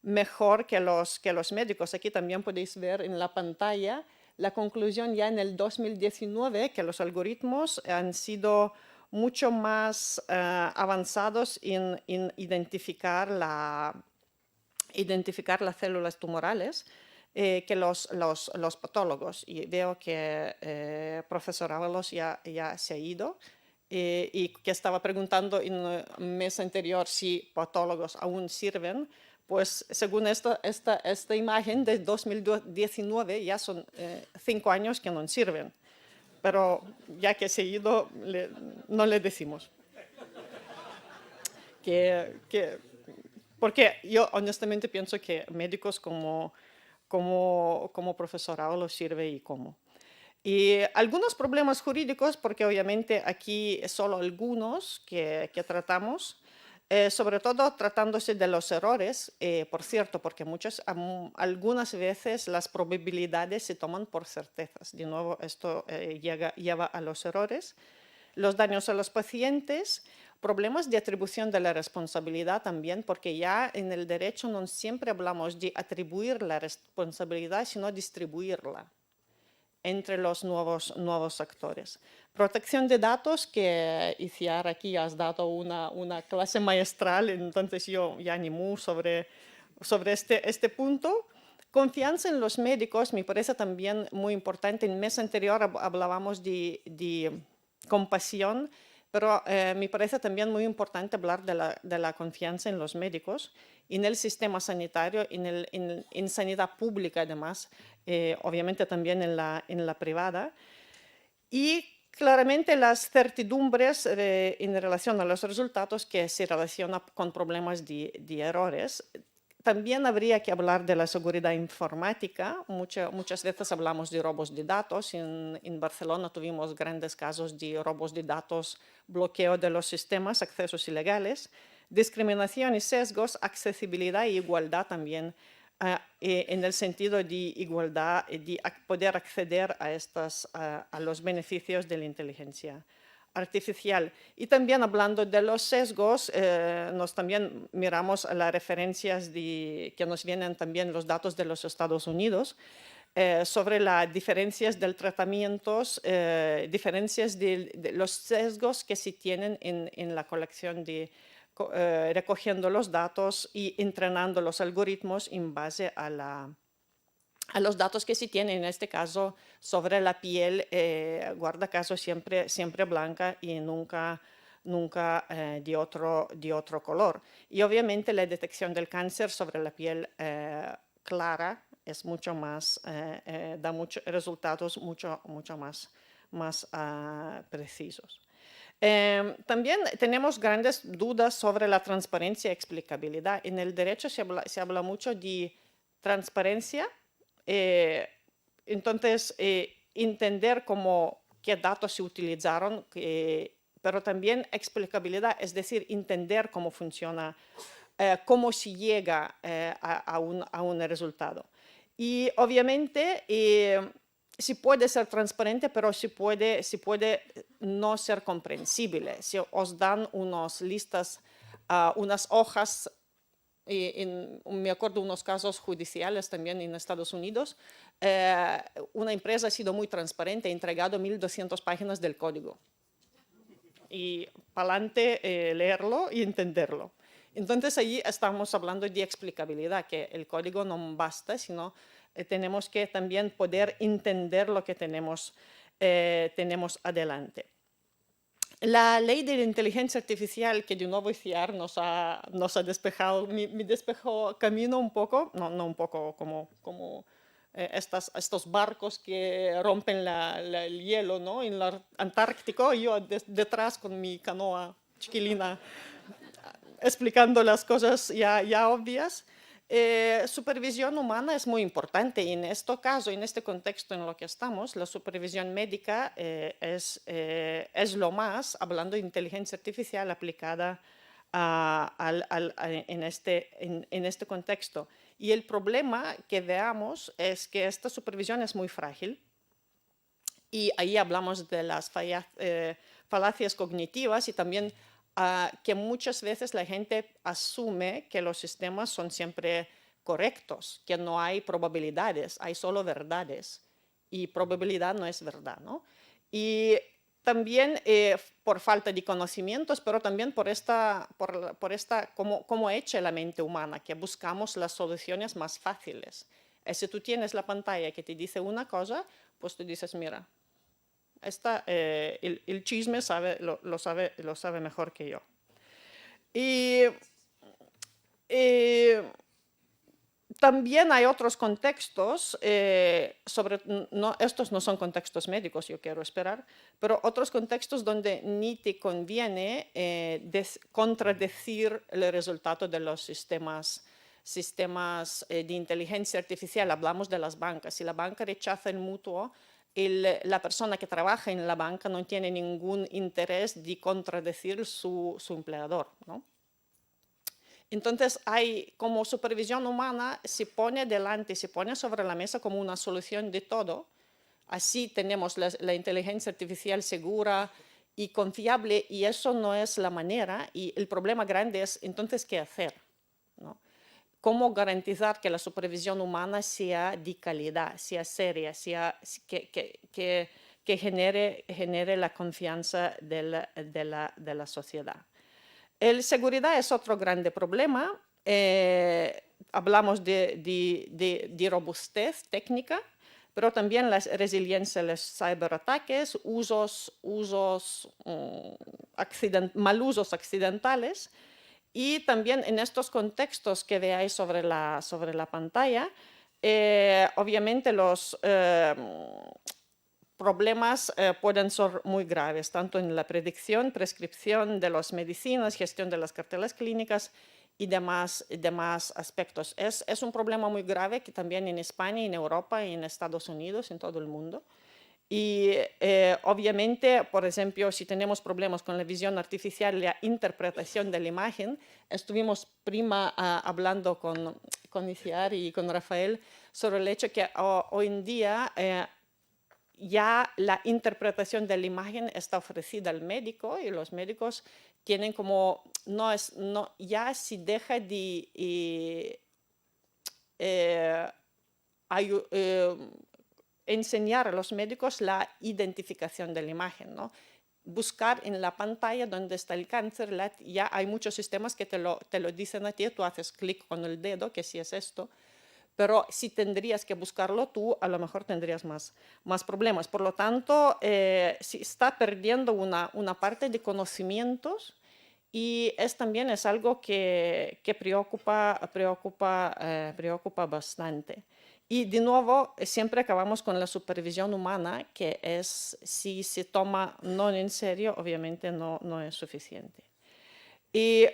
mejor que los médicos. Aquí también podéis ver en la pantalla la conclusión ya en el 2019 que los algoritmos han sido mucho más avanzados en identificar las células tumorales que los patólogos. Y veo que profesor Ábalos ya se ha ido y que estaba preguntando en el mes anterior si patólogos aún sirven. Pues según esta imagen de 2019 ya son 5 años que no sirven. Pero ya que se ha ido, no le decimos. Porque yo honestamente pienso que médicos como profesor Ábalos sirve y cómo. Y algunos problemas jurídicos, porque obviamente aquí solo algunos que tratamos, sobre todo tratándose de los errores, por cierto, porque algunas veces las probabilidades se toman por certezas. De nuevo, esto lleva a los errores, los daños a los pacientes, problemas de atribución de la responsabilidad también, porque ya en el derecho no siempre hablamos de atribuir la responsabilidad, sino distribuirla entre los nuevos actores. Protección de datos, que Iciar aquí has dado una clase maestral, entonces yo ya animo sobre este punto. Confianza en los médicos me parece también muy importante. En el mes anterior hablábamos de compasión, pero me parece también muy importante hablar de la confianza en los médicos, en el sistema sanitario, en sanidad pública además, obviamente también en la privada. Y claramente las certidumbres en relación a los resultados que se relacionan con problemas de errores. También habría que hablar de la seguridad informática. Muchas veces hablamos de robos de datos. En Barcelona tuvimos grandes casos de robos de datos, bloqueo de los sistemas, accesos ilegales, discriminación y sesgos, accesibilidad e igualdad también, en el sentido de igualdad, de poder acceder a los beneficios de la inteligencia artificial. Y también hablando de los sesgos, nos también miramos a las referencias que nos vienen también los datos de los Estados Unidos sobre las diferencias del tratamiento, diferencias de los sesgos que se tienen en la colección recogiendo los datos y entrenando los algoritmos en base a los datos que se tienen, en este caso sobre la piel, guarda caso siempre blanca y nunca de otro color. Y obviamente la detección del cáncer sobre la piel clara es mucho más, da resultados mucho más precisos. También tenemos grandes dudas sobre la transparencia y explicabilidad. En el derecho se habla mucho de transparencia, entonces entender qué datos se utilizaron, pero también explicabilidad, es decir, entender cómo funciona, cómo se llega a un resultado. Y obviamente sí puede ser transparente, pero sí puede no ser comprensible. Si os dan unas listas, unas hojas, me acuerdo de unos casos judiciales también en Estados Unidos, una empresa ha sido muy transparente, ha entregado 1.200 páginas del código. Y para adelante leerlo y entenderlo. Entonces allí estamos hablando de explicabilidad, que el código no basta, sino tenemos que también poder entender lo que tenemos adelante. La ley de la inteligencia artificial, que de nuevo Iciar nos ha despejado, me despejó camino un poco, no un poco como estos barcos que rompen el hielo, ¿no? En el Antártico, yo detrás con mi canoa chiquilina explicando las cosas ya obvias. Supervisión humana es muy importante y en este caso, en este contexto en lo que estamos, la supervisión médica es lo más, hablando de inteligencia artificial aplicada en este contexto. Y el problema que veamos es que esta supervisión es muy frágil y ahí hablamos de las falacias cognitivas y también que muchas veces la gente asume que los sistemas son siempre correctos, que no hay probabilidades, hay solo verdades. Y probabilidad no es verdad, ¿no? Y también por falta de conocimientos, pero también por cómo hecha la mente humana, que buscamos las soluciones más fáciles. Si tú tienes la pantalla que te dice una cosa, pues tú dices, mira, el chisme lo sabe mejor que yo. Y también hay otros contextos, estos no son contextos médicos, yo quiero esperar, pero otros contextos donde ni te conviene contradecir el resultado de los sistemas de inteligencia artificial. Hablamos de las bancas. Si la banca rechaza el mutuo, la persona que trabaja en la banca no tiene ningún interés de contradecir su empleador, ¿no? Entonces, como supervisión humana se pone sobre la mesa como una solución de todo. Así tenemos la inteligencia artificial segura y confiable, y eso no es la manera. Y el problema grande es, entonces, ¿qué hacer? ¿No? ¿Cómo garantizar que la supervisión humana sea de calidad, sea seria, que genere la confianza de la sociedad? La seguridad es otro grande problema. Hablamos de robustez técnica, pero también la resiliencia a los ciberataques, mal usos accidentales. Y también en estos contextos que veáis sobre la pantalla, obviamente los problemas pueden ser muy graves, tanto en la predicción, prescripción de las medicinas, gestión de las cartelas clínicas y demás aspectos. Es un problema muy grave que también en España, en Europa, en Estados Unidos, en todo el mundo. Y obviamente, por ejemplo, si tenemos problemas con la visión artificial y la interpretación de la imagen, estuvimos hablando con Iciar y con Rafael sobre el hecho que hoy en día ya la interpretación de la imagen está ofrecida al médico, y los médicos tienen como, ya se deja de enseñar a los médicos la identificación de la imagen, ¿no? Buscar en la pantalla donde está el cáncer, ya hay muchos sistemas que te lo dicen a ti, tú haces clic con el dedo, que sí es esto, pero si tendrías que buscarlo tú, a lo mejor tendrías más problemas. Por lo tanto, se está perdiendo una parte de conocimientos, y también es algo que preocupa bastante. Y de nuevo, siempre acabamos con la supervisión humana, que si se toma no en serio, obviamente no es suficiente. Y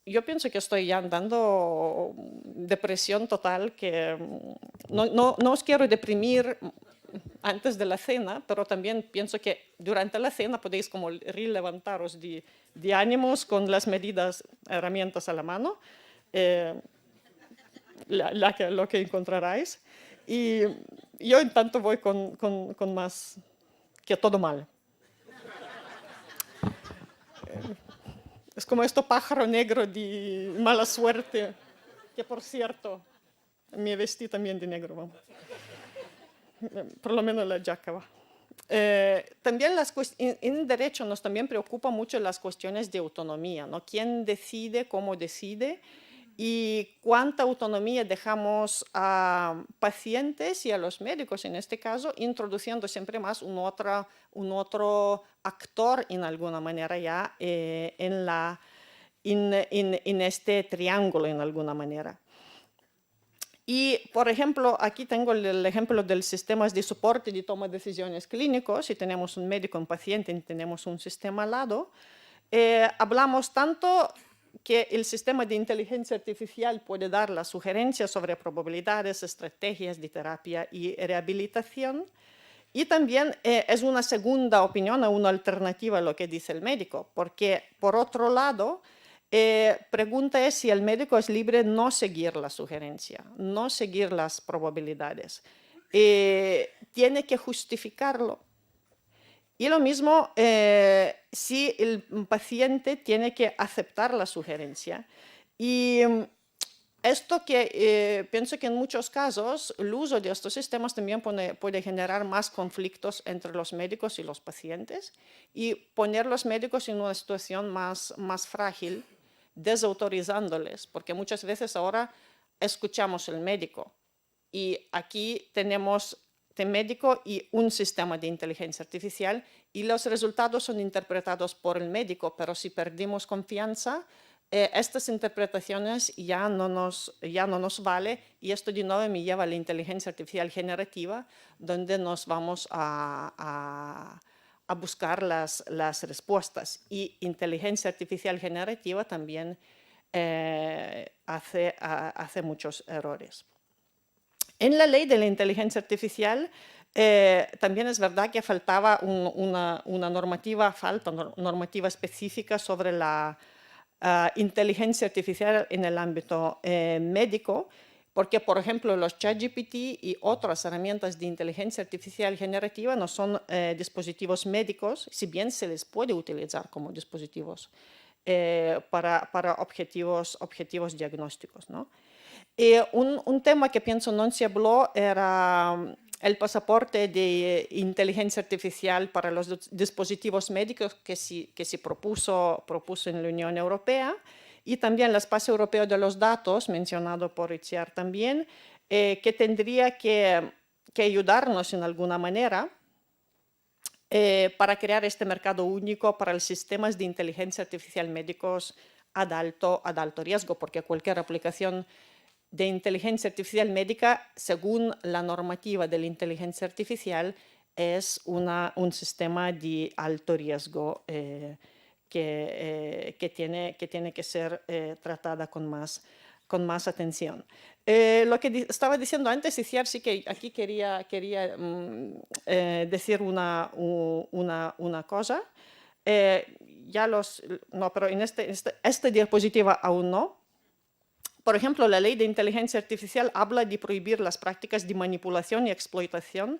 yo pienso que estoy ya andando depresión total, que no os quiero deprimir antes de la cena, pero también pienso que durante la cena podéis como levantaros de ánimos con las herramientas a la mano, lo que encontraráis. Y yo en tanto voy con más que todo mal. Es como este pájaro negro de mala suerte, que por cierto, me vestí también de negro, vamos. Por lo menos la jaca va. También en derecho nos también preocupa mucho las cuestiones de autonomía, ¿no? ¿Quién decide, cómo decide? Y cuánta autonomía dejamos a pacientes y a los médicos, en este caso, introduciendo siempre más un otro actor, en alguna manera, ya en este triángulo, en alguna manera. Y, por ejemplo, aquí tengo el ejemplo del sistema de soporte de toma de decisiones clínicos. Si tenemos un médico, un paciente, y tenemos un sistema al lado, hablamos tanto que el sistema de inteligencia artificial puede dar las sugerencias sobre probabilidades, estrategias de terapia y rehabilitación. Y también es una segunda opinión, una alternativa a lo que dice el médico, porque, por otro lado, pregunta es si el médico es libre de no seguir la sugerencia, no seguir las probabilidades. Tiene que justificarlo. Y lo mismo si el paciente tiene que aceptar la sugerencia. Y esto que pienso que en muchos casos el uso de estos sistemas también puede generar más conflictos entre los médicos y los pacientes, y poner a los médicos en una situación más frágil, desautorizándoles, porque muchas veces ahora escuchamos al médico y aquí tenemos de médico y un sistema de inteligencia artificial y los resultados son interpretados por el médico, pero si perdimos confianza, estas interpretaciones ya no nos vale y esto de nuevo me lleva a la inteligencia artificial generativa, donde nos vamos a buscar las respuestas. Y inteligencia artificial generativa también hace muchos errores. En la ley de la inteligencia artificial también es verdad que faltaba una normativa específica sobre la inteligencia artificial en el ámbito médico, porque, por ejemplo, los ChatGPT y otras herramientas de inteligencia artificial generativa no son dispositivos médicos, si bien se les puede utilizar como dispositivos para objetivos diagnósticos, ¿no? Un tema que pienso no se habló era el pasaporte de inteligencia artificial para los dispositivos médicos que se propuso en la Unión Europea y también el espacio europeo de los datos, mencionado por Itziar también, que tendría que ayudarnos en alguna manera para crear este mercado único para los sistemas de inteligencia artificial médicos ad alto riesgo, porque cualquier aplicación de inteligencia artificial médica, según la normativa de la inteligencia artificial, es un sistema de alto riesgo que tiene que ser tratada con más atención. Lo que estaba diciendo antes, Iciar, sí que aquí quería decir una cosa. No, pero en esta diapositiva aún no. Por ejemplo, la ley de inteligencia artificial habla de prohibir las prácticas de manipulación y explotación,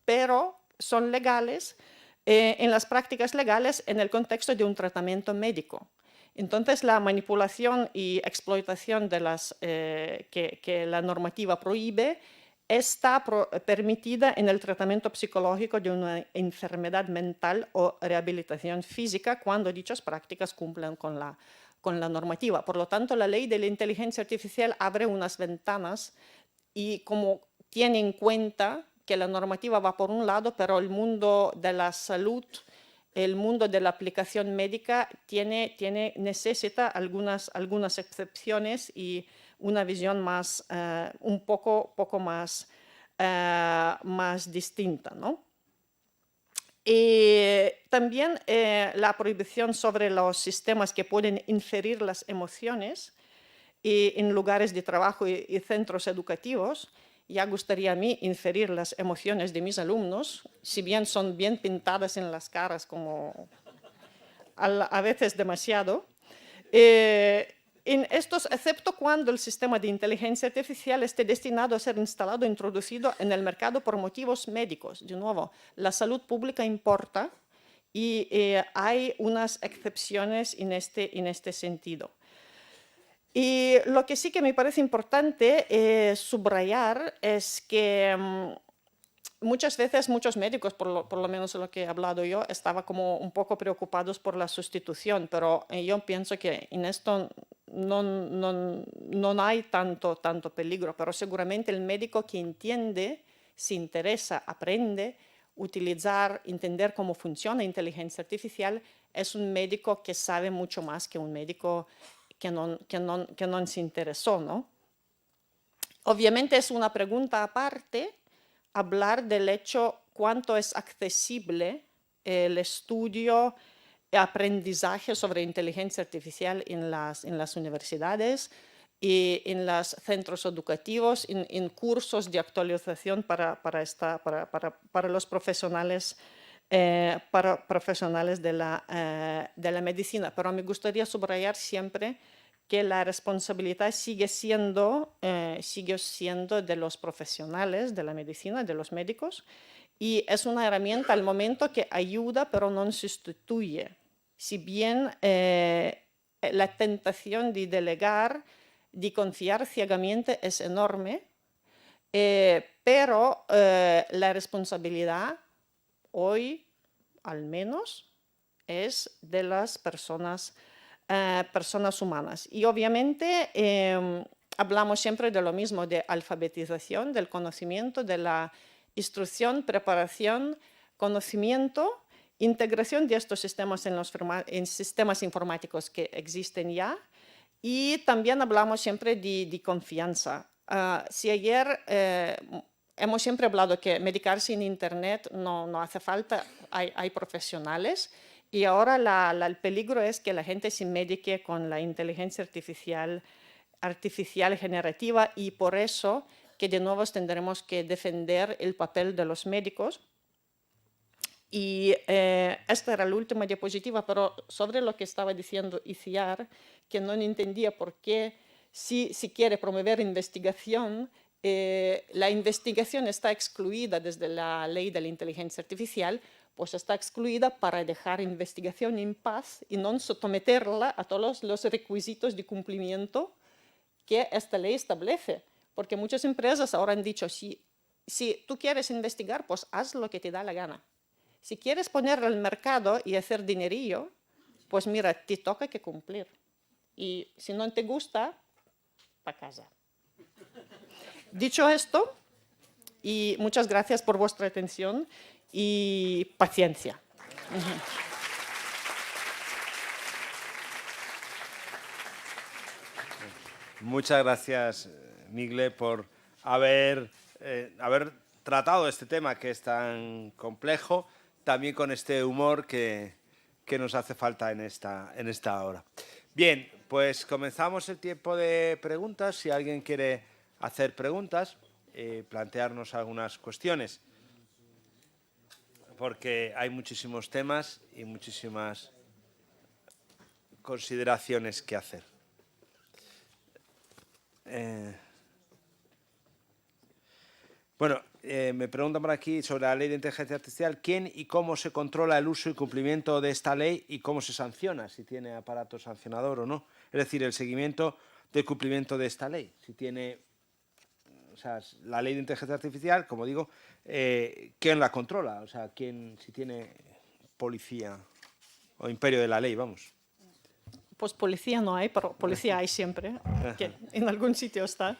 pero son legales en las prácticas legales en el contexto de un tratamiento médico. Entonces, la manipulación y explotación de que la normativa prohíbe está permitida en el tratamiento psicológico de una enfermedad mental o rehabilitación física cuando dichas prácticas cumplen con la normativa. Por lo tanto, la ley de la inteligencia artificial abre unas ventanas y como tiene en cuenta que la normativa va por un lado, pero el mundo de la salud, el mundo de la aplicación médica necesita algunas excepciones y una visión un poco más distinta, ¿no? También la prohibición sobre los sistemas que pueden inferir las emociones en lugares de trabajo y centros educativos. Ya gustaría a mí inferir las emociones de mis alumnos, si bien son bien pintadas en las caras, como a veces demasiado. En estos, excepto cuando el sistema de inteligencia artificial esté destinado a ser instalado e introducido en el mercado por motivos médicos. De nuevo, la salud pública importa y hay unas excepciones en este sentido. Y lo que sí que me parece importante subrayar es que muchas veces muchos médicos, por lo menos lo que he hablado yo, estaban como un poco preocupados por la sustitución, pero yo pienso que en esto no hay tanto peligro, pero seguramente el médico que entiende, se interesa, aprende, entender cómo funciona la inteligencia artificial, es un médico que sabe mucho más que un médico que no se interesó, ¿no? Obviamente es una pregunta aparte hablar del hecho cuánto es accesible el estudio y aprendizaje sobre inteligencia artificial en las universidades y en los centros educativos, en cursos de actualización para los profesionales de la medicina. Pero me gustaría subrayar siempre que la responsabilidad sigue siendo de los profesionales de la medicina, de los médicos, y es una herramienta al momento que ayuda, pero no sustituye. Si bien la tentación de delegar, de confiar ciegamente es enorme, pero la responsabilidad hoy, al menos, es de las personas personas humanas. Y obviamente hablamos siempre de lo mismo, de alfabetización, del conocimiento, de la instrucción, preparación, conocimiento, integración de estos sistemas en sistemas informáticos que existen ya. Y también hablamos siempre de confianza. Si ayer hemos siempre hablado que medicarse en Internet no hace falta, hay profesionales. Y ahora el peligro es que la gente se medique con la inteligencia artificial generativa, y por eso que de nuevo tendremos que defender el papel de los médicos. Y esta era la última diapositiva, pero sobre lo que estaba diciendo Iciar, que no entendía por qué si quiere promover investigación, la investigación está excluida desde la ley de la inteligencia artificial, pues está excluida para dejar investigación en paz y no someterla a todos los requisitos de cumplimiento que esta ley establece. Porque muchas empresas ahora han dicho, si tú quieres investigar, pues haz lo que te da la gana. Si quieres ponerlo al mercado y hacer dinerillo, pues mira, te toca que cumplir. Y si no te gusta, para casa. Dicho esto, y muchas gracias por vuestra atención y paciencia. Muchas gracias, Migle, por haber tratado este tema que es tan complejo, también con este humor que nos hace falta en esta hora. Bien, pues comenzamos el tiempo de preguntas. Si alguien quiere hacer preguntas, plantearnos algunas cuestiones, porque hay muchísimos temas y muchísimas consideraciones que hacer. Bueno, me preguntan por aquí sobre la ley de inteligencia artificial. ¿Quién y cómo se controla el uso y cumplimiento de esta ley y cómo se sanciona, si tiene aparato sancionador o no? Es decir, el seguimiento del cumplimiento de esta ley. Si tiene, o sea, la ley de inteligencia artificial, como digo, ¿quién la controla? O sea, si tiene policía o imperio de la ley, vamos. Pues policía no hay, pero policía hay siempre, que en algún sitio está.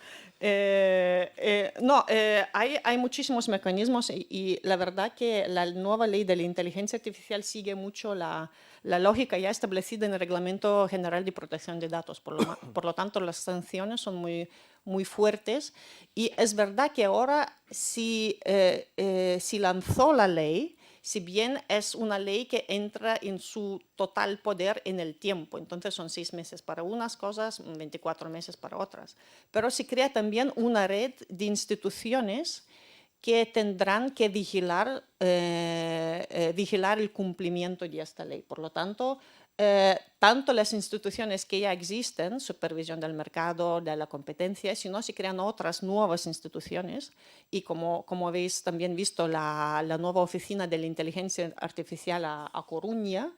Hay muchísimos mecanismos y la verdad que la nueva ley de la inteligencia artificial sigue mucho la lógica ya establecida en el Reglamento General de Protección de Datos. Por lo tanto, las sanciones son muy fuertes. Y es verdad que ahora si lanzó la ley, si bien es una ley que entra en su total poder en el tiempo, entonces son 6 meses para unas cosas, 24 meses para otras, pero se crea también una red de instituciones que tendrán que vigilar el cumplimiento de esta ley. Por lo tanto, tanto las instituciones que ya existen, supervisión del mercado, de la competencia, sino se crean otras nuevas instituciones y como habéis también visto, la nueva oficina de la inteligencia artificial a Coruña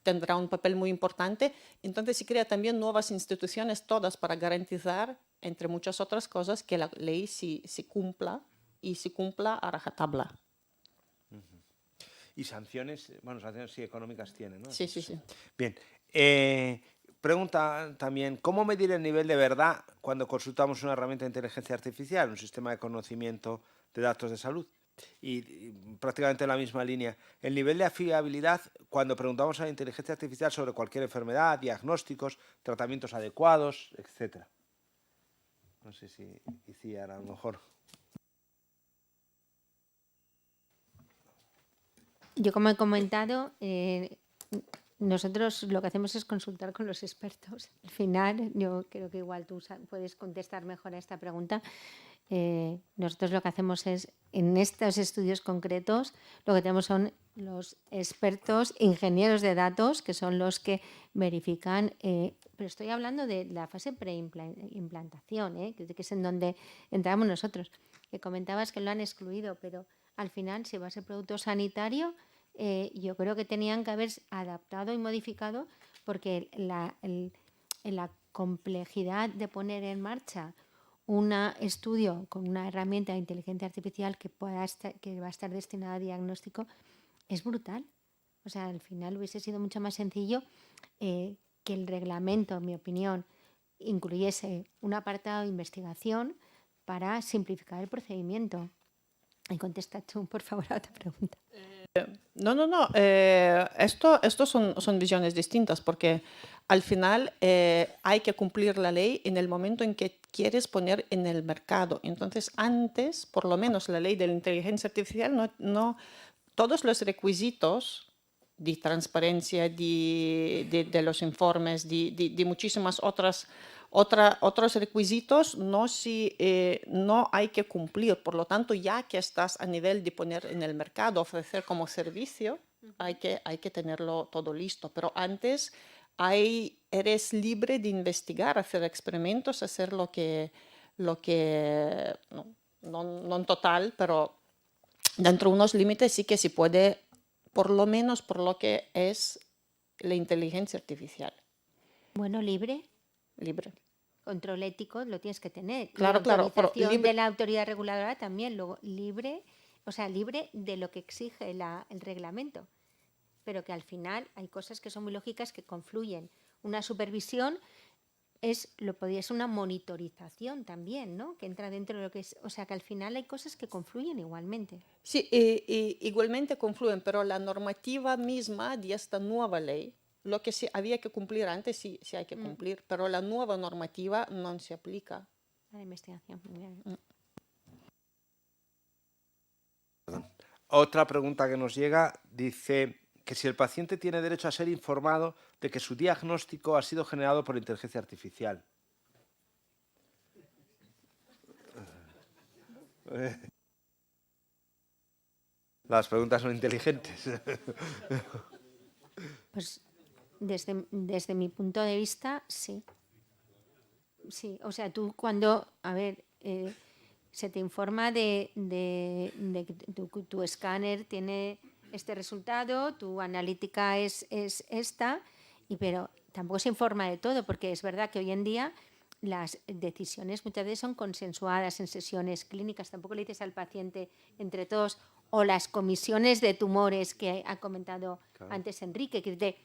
tendrá un papel muy importante. Entonces se crean también nuevas instituciones, todas para garantizar, entre muchas otras cosas, que la ley se cumpla y se cumpla a rajatabla. Y sanciones, bueno, sanciones sí económicas tienen, ¿no? Sí. Bien. Pregunta también, ¿cómo medir el nivel de verdad cuando consultamos una herramienta de inteligencia artificial, un sistema de conocimiento de datos de salud? Y prácticamente en la misma línea, el nivel de fiabilidad cuando preguntamos a la inteligencia artificial sobre cualquier enfermedad, diagnósticos, tratamientos adecuados, etcétera. No sé si a lo mejor. Yo, como he comentado, nosotros lo que hacemos es consultar con los expertos. Al final, yo creo que igual tú puedes contestar mejor a esta pregunta. Nosotros lo que hacemos es, en estos estudios concretos, lo que tenemos son los expertos ingenieros de datos, que son los que verifican, pero estoy hablando de la fase preimplantación, que es en donde entramos nosotros. Que comentabas que lo han excluido, pero al final, si va a ser producto sanitario, yo creo que tenían que haber adaptado y modificado, porque la complejidad de poner en marcha un estudio con una herramienta de inteligencia artificial que va a estar destinada a diagnóstico es brutal. O sea, al final hubiese sido mucho más sencillo que el reglamento, en mi opinión, incluyese un apartado de investigación para simplificar el procedimiento. Y contesta tú, por favor, a otra pregunta. No. Esto son visiones distintas porque al final hay que cumplir la ley en el momento en que quieres poner en el mercado. Entonces, antes, por lo menos la ley de la inteligencia artificial, todos los requisitos de transparencia, de los informes, de muchísimas otros requisitos no hay que cumplir. Por lo tanto, ya que estás a nivel de poner en el mercado, ofrecer como servicio, hay que tenerlo todo listo. Pero antes eres libre de investigar, hacer experimentos, hacer lo que no en total, pero dentro de unos límites sí que se puede, por lo menos por lo que es la inteligencia artificial. Bueno, libre. Libre. Control ético lo tienes que tener. Claro, la pero autorización de la autoridad reguladora también, luego libre, o sea, libre de lo que exige el reglamento. Pero que al final hay cosas que son muy lógicas que confluyen. Una supervisión es una monitorización también, ¿no? Que entra dentro de lo que es, o sea, que al final hay cosas que confluyen igualmente. Sí, igualmente confluyen, pero la normativa misma de esta nueva ley, lo que sí había que cumplir antes, sí hay que cumplir, pero la nueva normativa no se aplica. La investigación. Otra pregunta que nos llega dice que si el paciente tiene derecho a ser informado de que su diagnóstico ha sido generado por inteligencia artificial. Las preguntas son inteligentes. Pues desde mi punto de vista, sí. Sí, o sea, tú cuando, se te informa de que tu escáner tiene este resultado, tu analítica es esta, pero tampoco se informa de todo, porque es verdad que hoy en día las decisiones muchas veces son consensuadas en sesiones clínicas, tampoco le dices al paciente entre todos, o las comisiones de tumores que ha comentado antes Enrique, que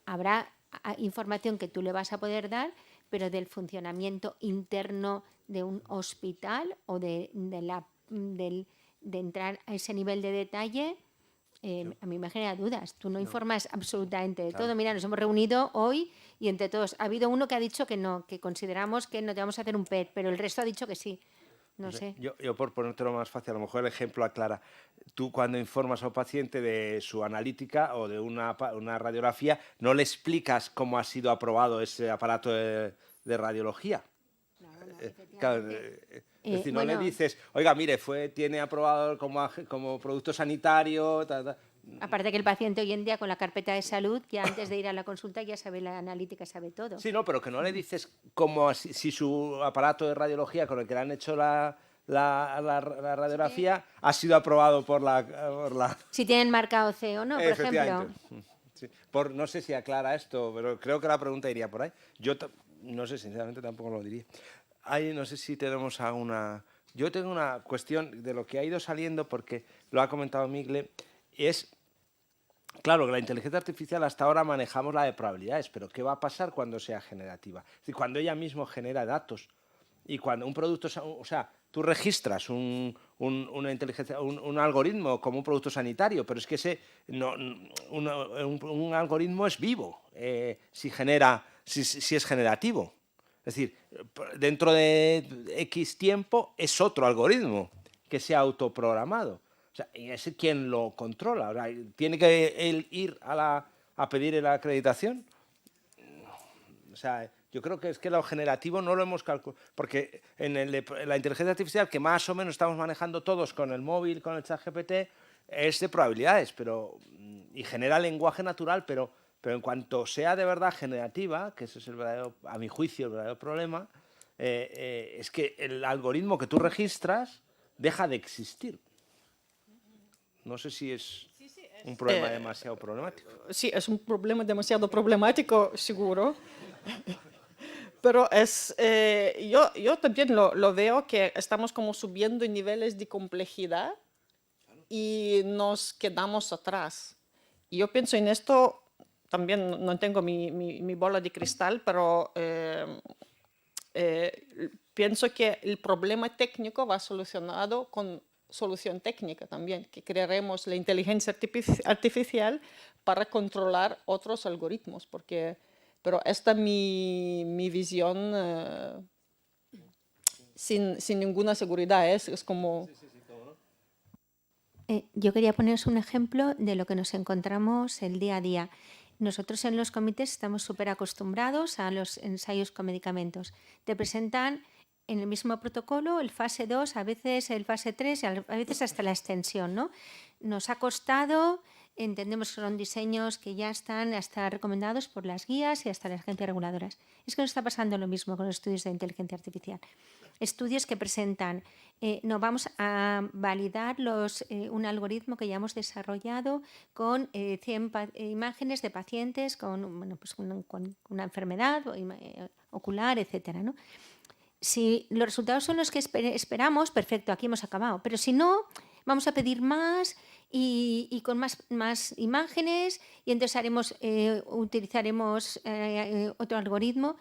habrá información que tú le vas a poder dar, pero del funcionamiento interno de un hospital o de entrar a ese nivel de detalle, a mí me genera dudas. Tú no informas absolutamente de todo. Mira, nos hemos reunido hoy y entre todos ha habido uno que ha dicho que no, que consideramos que no te vamos a hacer un PET, pero el resto ha dicho que sí. No sé. Yo por ponértelo más fácil, a lo mejor el ejemplo aclara. Tú cuando informas a un paciente de su analítica o de una radiografía, no le explicas cómo ha sido aprobado ese aparato de radiología. Claro, es decir, no le dices, oiga, mire, tiene aprobado como producto sanitario. Aparte que el paciente hoy en día con la carpeta de salud, ya antes de ir a la consulta ya sabe la analítica, sabe todo. Sí, no, pero que no le dices como si su aparato de radiología con el que le han hecho la radiografía ha sido aprobado por la... Si tienen marcado C o no, por ejemplo. Sí. No sé si aclara esto, pero creo que la pregunta iría por ahí. Yo no sé, sinceramente tampoco lo diría. No sé si tenemos alguna... Yo tengo una cuestión de lo que ha ido saliendo, porque lo ha comentado Migle, es... Claro, la inteligencia artificial hasta ahora manejamos la de probabilidades, pero ¿qué va a pasar cuando sea generativa? Es decir, cuando ella misma genera datos y cuando un producto, o sea, tú registras una inteligencia, un algoritmo como un producto sanitario, pero es que un algoritmo es vivo si es generativo. Es decir, dentro de X tiempo es otro algoritmo que se ha autoprogramado. O sea, ¿y ese quién lo controla? O sea, ¿tiene que él ir a pedir la acreditación? O sea, yo creo que es que lo generativo no lo hemos calculado. Porque en la inteligencia artificial, que más o menos estamos manejando todos con el móvil, con el ChatGPT, es de probabilidades y genera lenguaje natural, pero en cuanto sea de verdad generativa, que ese es a mi juicio, el verdadero problema, es que el algoritmo que tú registras deja de existir. No sé si es un problema demasiado problemático. Sí, es un problema demasiado problemático, seguro. Pero yo también lo veo que estamos como subiendo en niveles de complejidad y nos quedamos atrás. Y yo pienso en esto también no tengo mi bola de cristal, pero pienso que el problema técnico va solucionado con solución técnica también, que crearemos la inteligencia artificial para controlar otros algoritmos, pero esta es mi visión sin ninguna seguridad, es como... Yo quería poneros un ejemplo de lo que nos encontramos el día a día. Nosotros en los comités estamos súper acostumbrados a los ensayos con medicamentos. Te presentan en el mismo protocolo el fase 2, a veces el fase 3, a veces hasta la extensión, ¿no? Nos ha costado, entendemos que son diseños que ya están hasta recomendados por las guías y hasta las agencias reguladoras. Es que nos está pasando lo mismo con los estudios de inteligencia artificial. Estudios que presentan, no vamos a validar un algoritmo que ya hemos desarrollado con 100 imágenes de pacientes con, bueno, pues con una enfermedad ocular, etcétera, ¿no? Si los resultados son los que esperamos, perfecto, aquí hemos acabado. Pero si no, vamos a pedir más y con más imágenes y entonces utilizaremos otro algoritmo.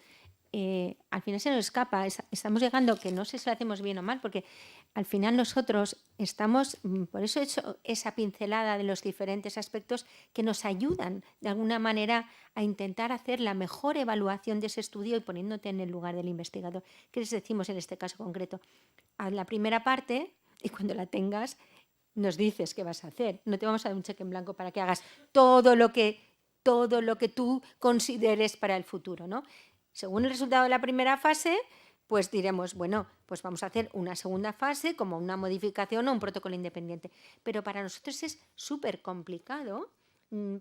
Al final se nos escapa, estamos llegando, que no sé si lo hacemos bien o mal, porque al final nosotros estamos, por eso he hecho esa pincelada de los diferentes aspectos que nos ayudan de alguna manera a intentar hacer la mejor evaluación de ese estudio y poniéndote en el lugar del investigador. ¿Qué les decimos en este caso concreto? Haz la primera parte y cuando la tengas nos dices qué vas a hacer. No te vamos a dar un cheque en blanco para que hagas todo lo que tú consideres para el futuro, ¿no? Según el resultado de la primera fase, pues diremos, bueno, pues vamos a hacer una segunda fase como una modificación o un protocolo independiente. Pero para nosotros es súper complicado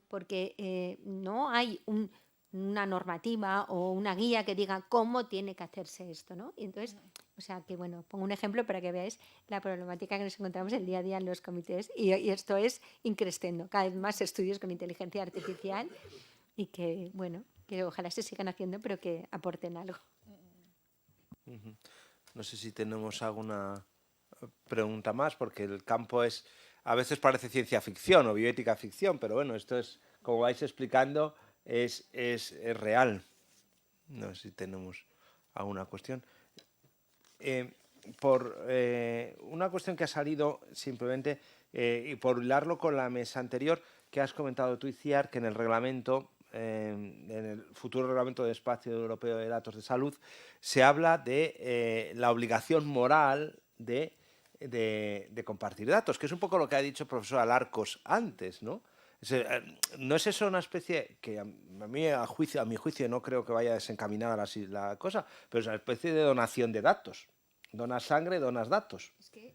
porque no hay una normativa o una guía que diga cómo tiene que hacerse esto, ¿no? Y entonces, o sea, que bueno, pongo un ejemplo para que veáis la problemática que nos encontramos el día a día en los comités y esto es increciendo, cada vez más estudios con inteligencia artificial y que, bueno, que ojalá se sigan haciendo, pero que aporten algo. No sé si tenemos alguna pregunta más, porque el campo es, a veces parece ciencia ficción o bioética ficción, pero bueno, esto es, como vais explicando, es real. No sé si tenemos alguna cuestión. Una cuestión que ha salido simplemente, y por hilarlo con la mesa anterior, que has comentado tú, Itziar, que en el reglamento, en el futuro reglamento de espacio europeo de datos de salud, se habla de la obligación moral de compartir datos, que es un poco lo que ha dicho el profesor Alarcos antes, ¿no? ¿No es eso una especie que a mi juicio no creo que vaya desencaminada la cosa, pero es una especie de donación de datos? Donas sangre, donas datos. Es que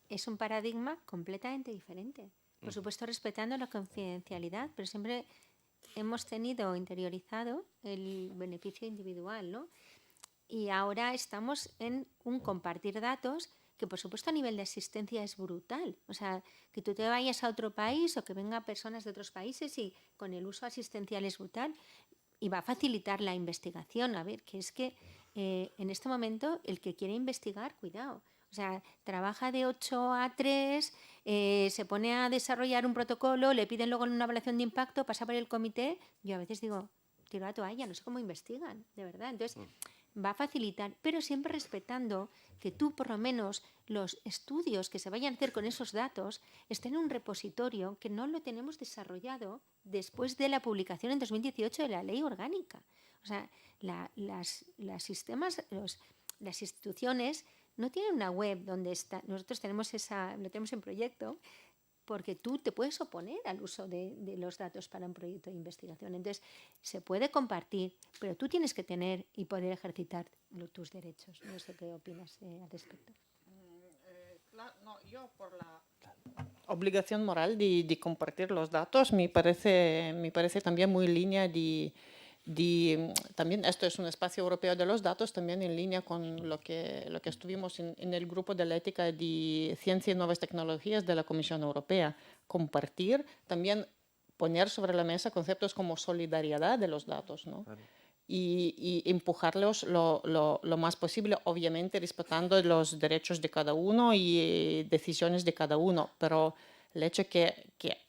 es un paradigma completamente diferente. Por supuesto, respetando la confidencialidad, pero siempre hemos tenido interiorizado el beneficio individual, ¿no? Y ahora estamos en un compartir datos que, por supuesto, a nivel de asistencia es brutal. O sea, que tú te vayas a otro país o que vengan personas de otros países y con el uso asistencial es brutal y va a facilitar la investigación. A ver, que es que en este momento el que quiere investigar, cuidado. O sea, trabaja de 8 a 3, se pone a desarrollar un protocolo, le piden luego una evaluación de impacto, pasa por el comité. Yo a veces digo, tiro la toalla, no sé cómo investigan, de verdad. Entonces, va a facilitar, pero siempre respetando que tú, por lo menos, los estudios que se vayan a hacer con esos datos estén en un repositorio que no lo tenemos desarrollado después de la publicación en 2018 de la ley orgánica. O sea, las instituciones no tienen una web donde está. Nosotros tenemos lo tenemos en proyecto, porque tú te puedes oponer al uso de los datos para un proyecto de investigación. Entonces, se puede compartir, pero tú tienes que tener y poder ejercitar tus derechos. No sé qué opinas al respecto. No, yo por la obligación moral de compartir los datos me parece también muy en línea también esto es un espacio europeo de los datos, también en línea con lo que estuvimos en el grupo de la ética de ciencia y nuevas tecnologías de la Comisión Europea. Compartir, también poner sobre la mesa conceptos como solidaridad de los datos, ¿no? Claro. Y empujarlos lo más posible, obviamente respetando los derechos de cada uno y decisiones de cada uno, pero el hecho que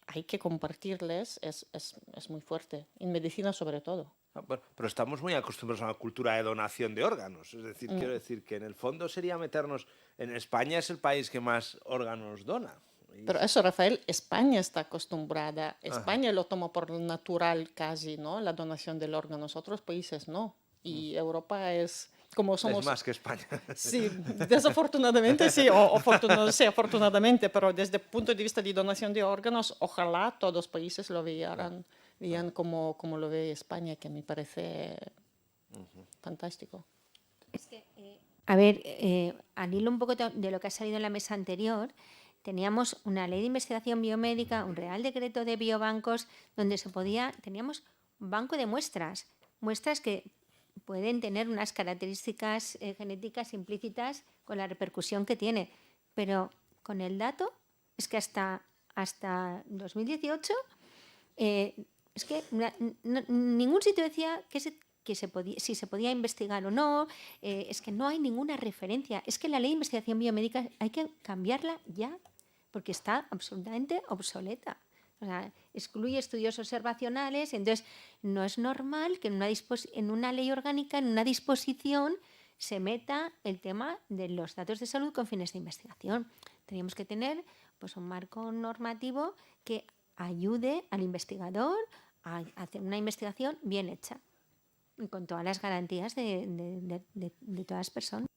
hay que compartirles es muy fuerte, en medicina sobre todo. Bueno, pero estamos muy acostumbrados a una cultura de donación de órganos. Es decir, quiero decir que en el fondo sería meternos... En España es el país que más órganos dona. Pero eso, Rafael, España está acostumbrada, Ajá. España lo toma por natural casi, ¿no? La donación del órgano, otros países no. Y Europa es, como somos... Es más que España. Sí, desafortunadamente sí, sí, afortunadamente, pero desde el punto de vista de donación de órganos, ojalá todos los países lo vean como lo ve España, que me parece fantástico. Es que, a ver, al hilo un poco de lo que ha salido en la mesa anterior, teníamos una ley de investigación biomédica, un real decreto de biobancos, donde teníamos un banco de muestras que pueden tener unas características genéticas implícitas con la repercusión que tiene, pero con el dato es que hasta 2018 es que ningún sitio decía si se podía investigar o no, es que no hay ninguna referencia. Es que la ley de investigación biomédica hay que cambiarla ya, porque está absolutamente obsoleta. O sea, excluye estudios observacionales, entonces no es normal que en una ley orgánica, en una disposición, se meta el tema de los datos de salud con fines de investigación. Teníamos que tener pues, un marco normativo que ayude al investigador a hacer una investigación bien hecha y con todas las garantías de todas las personas.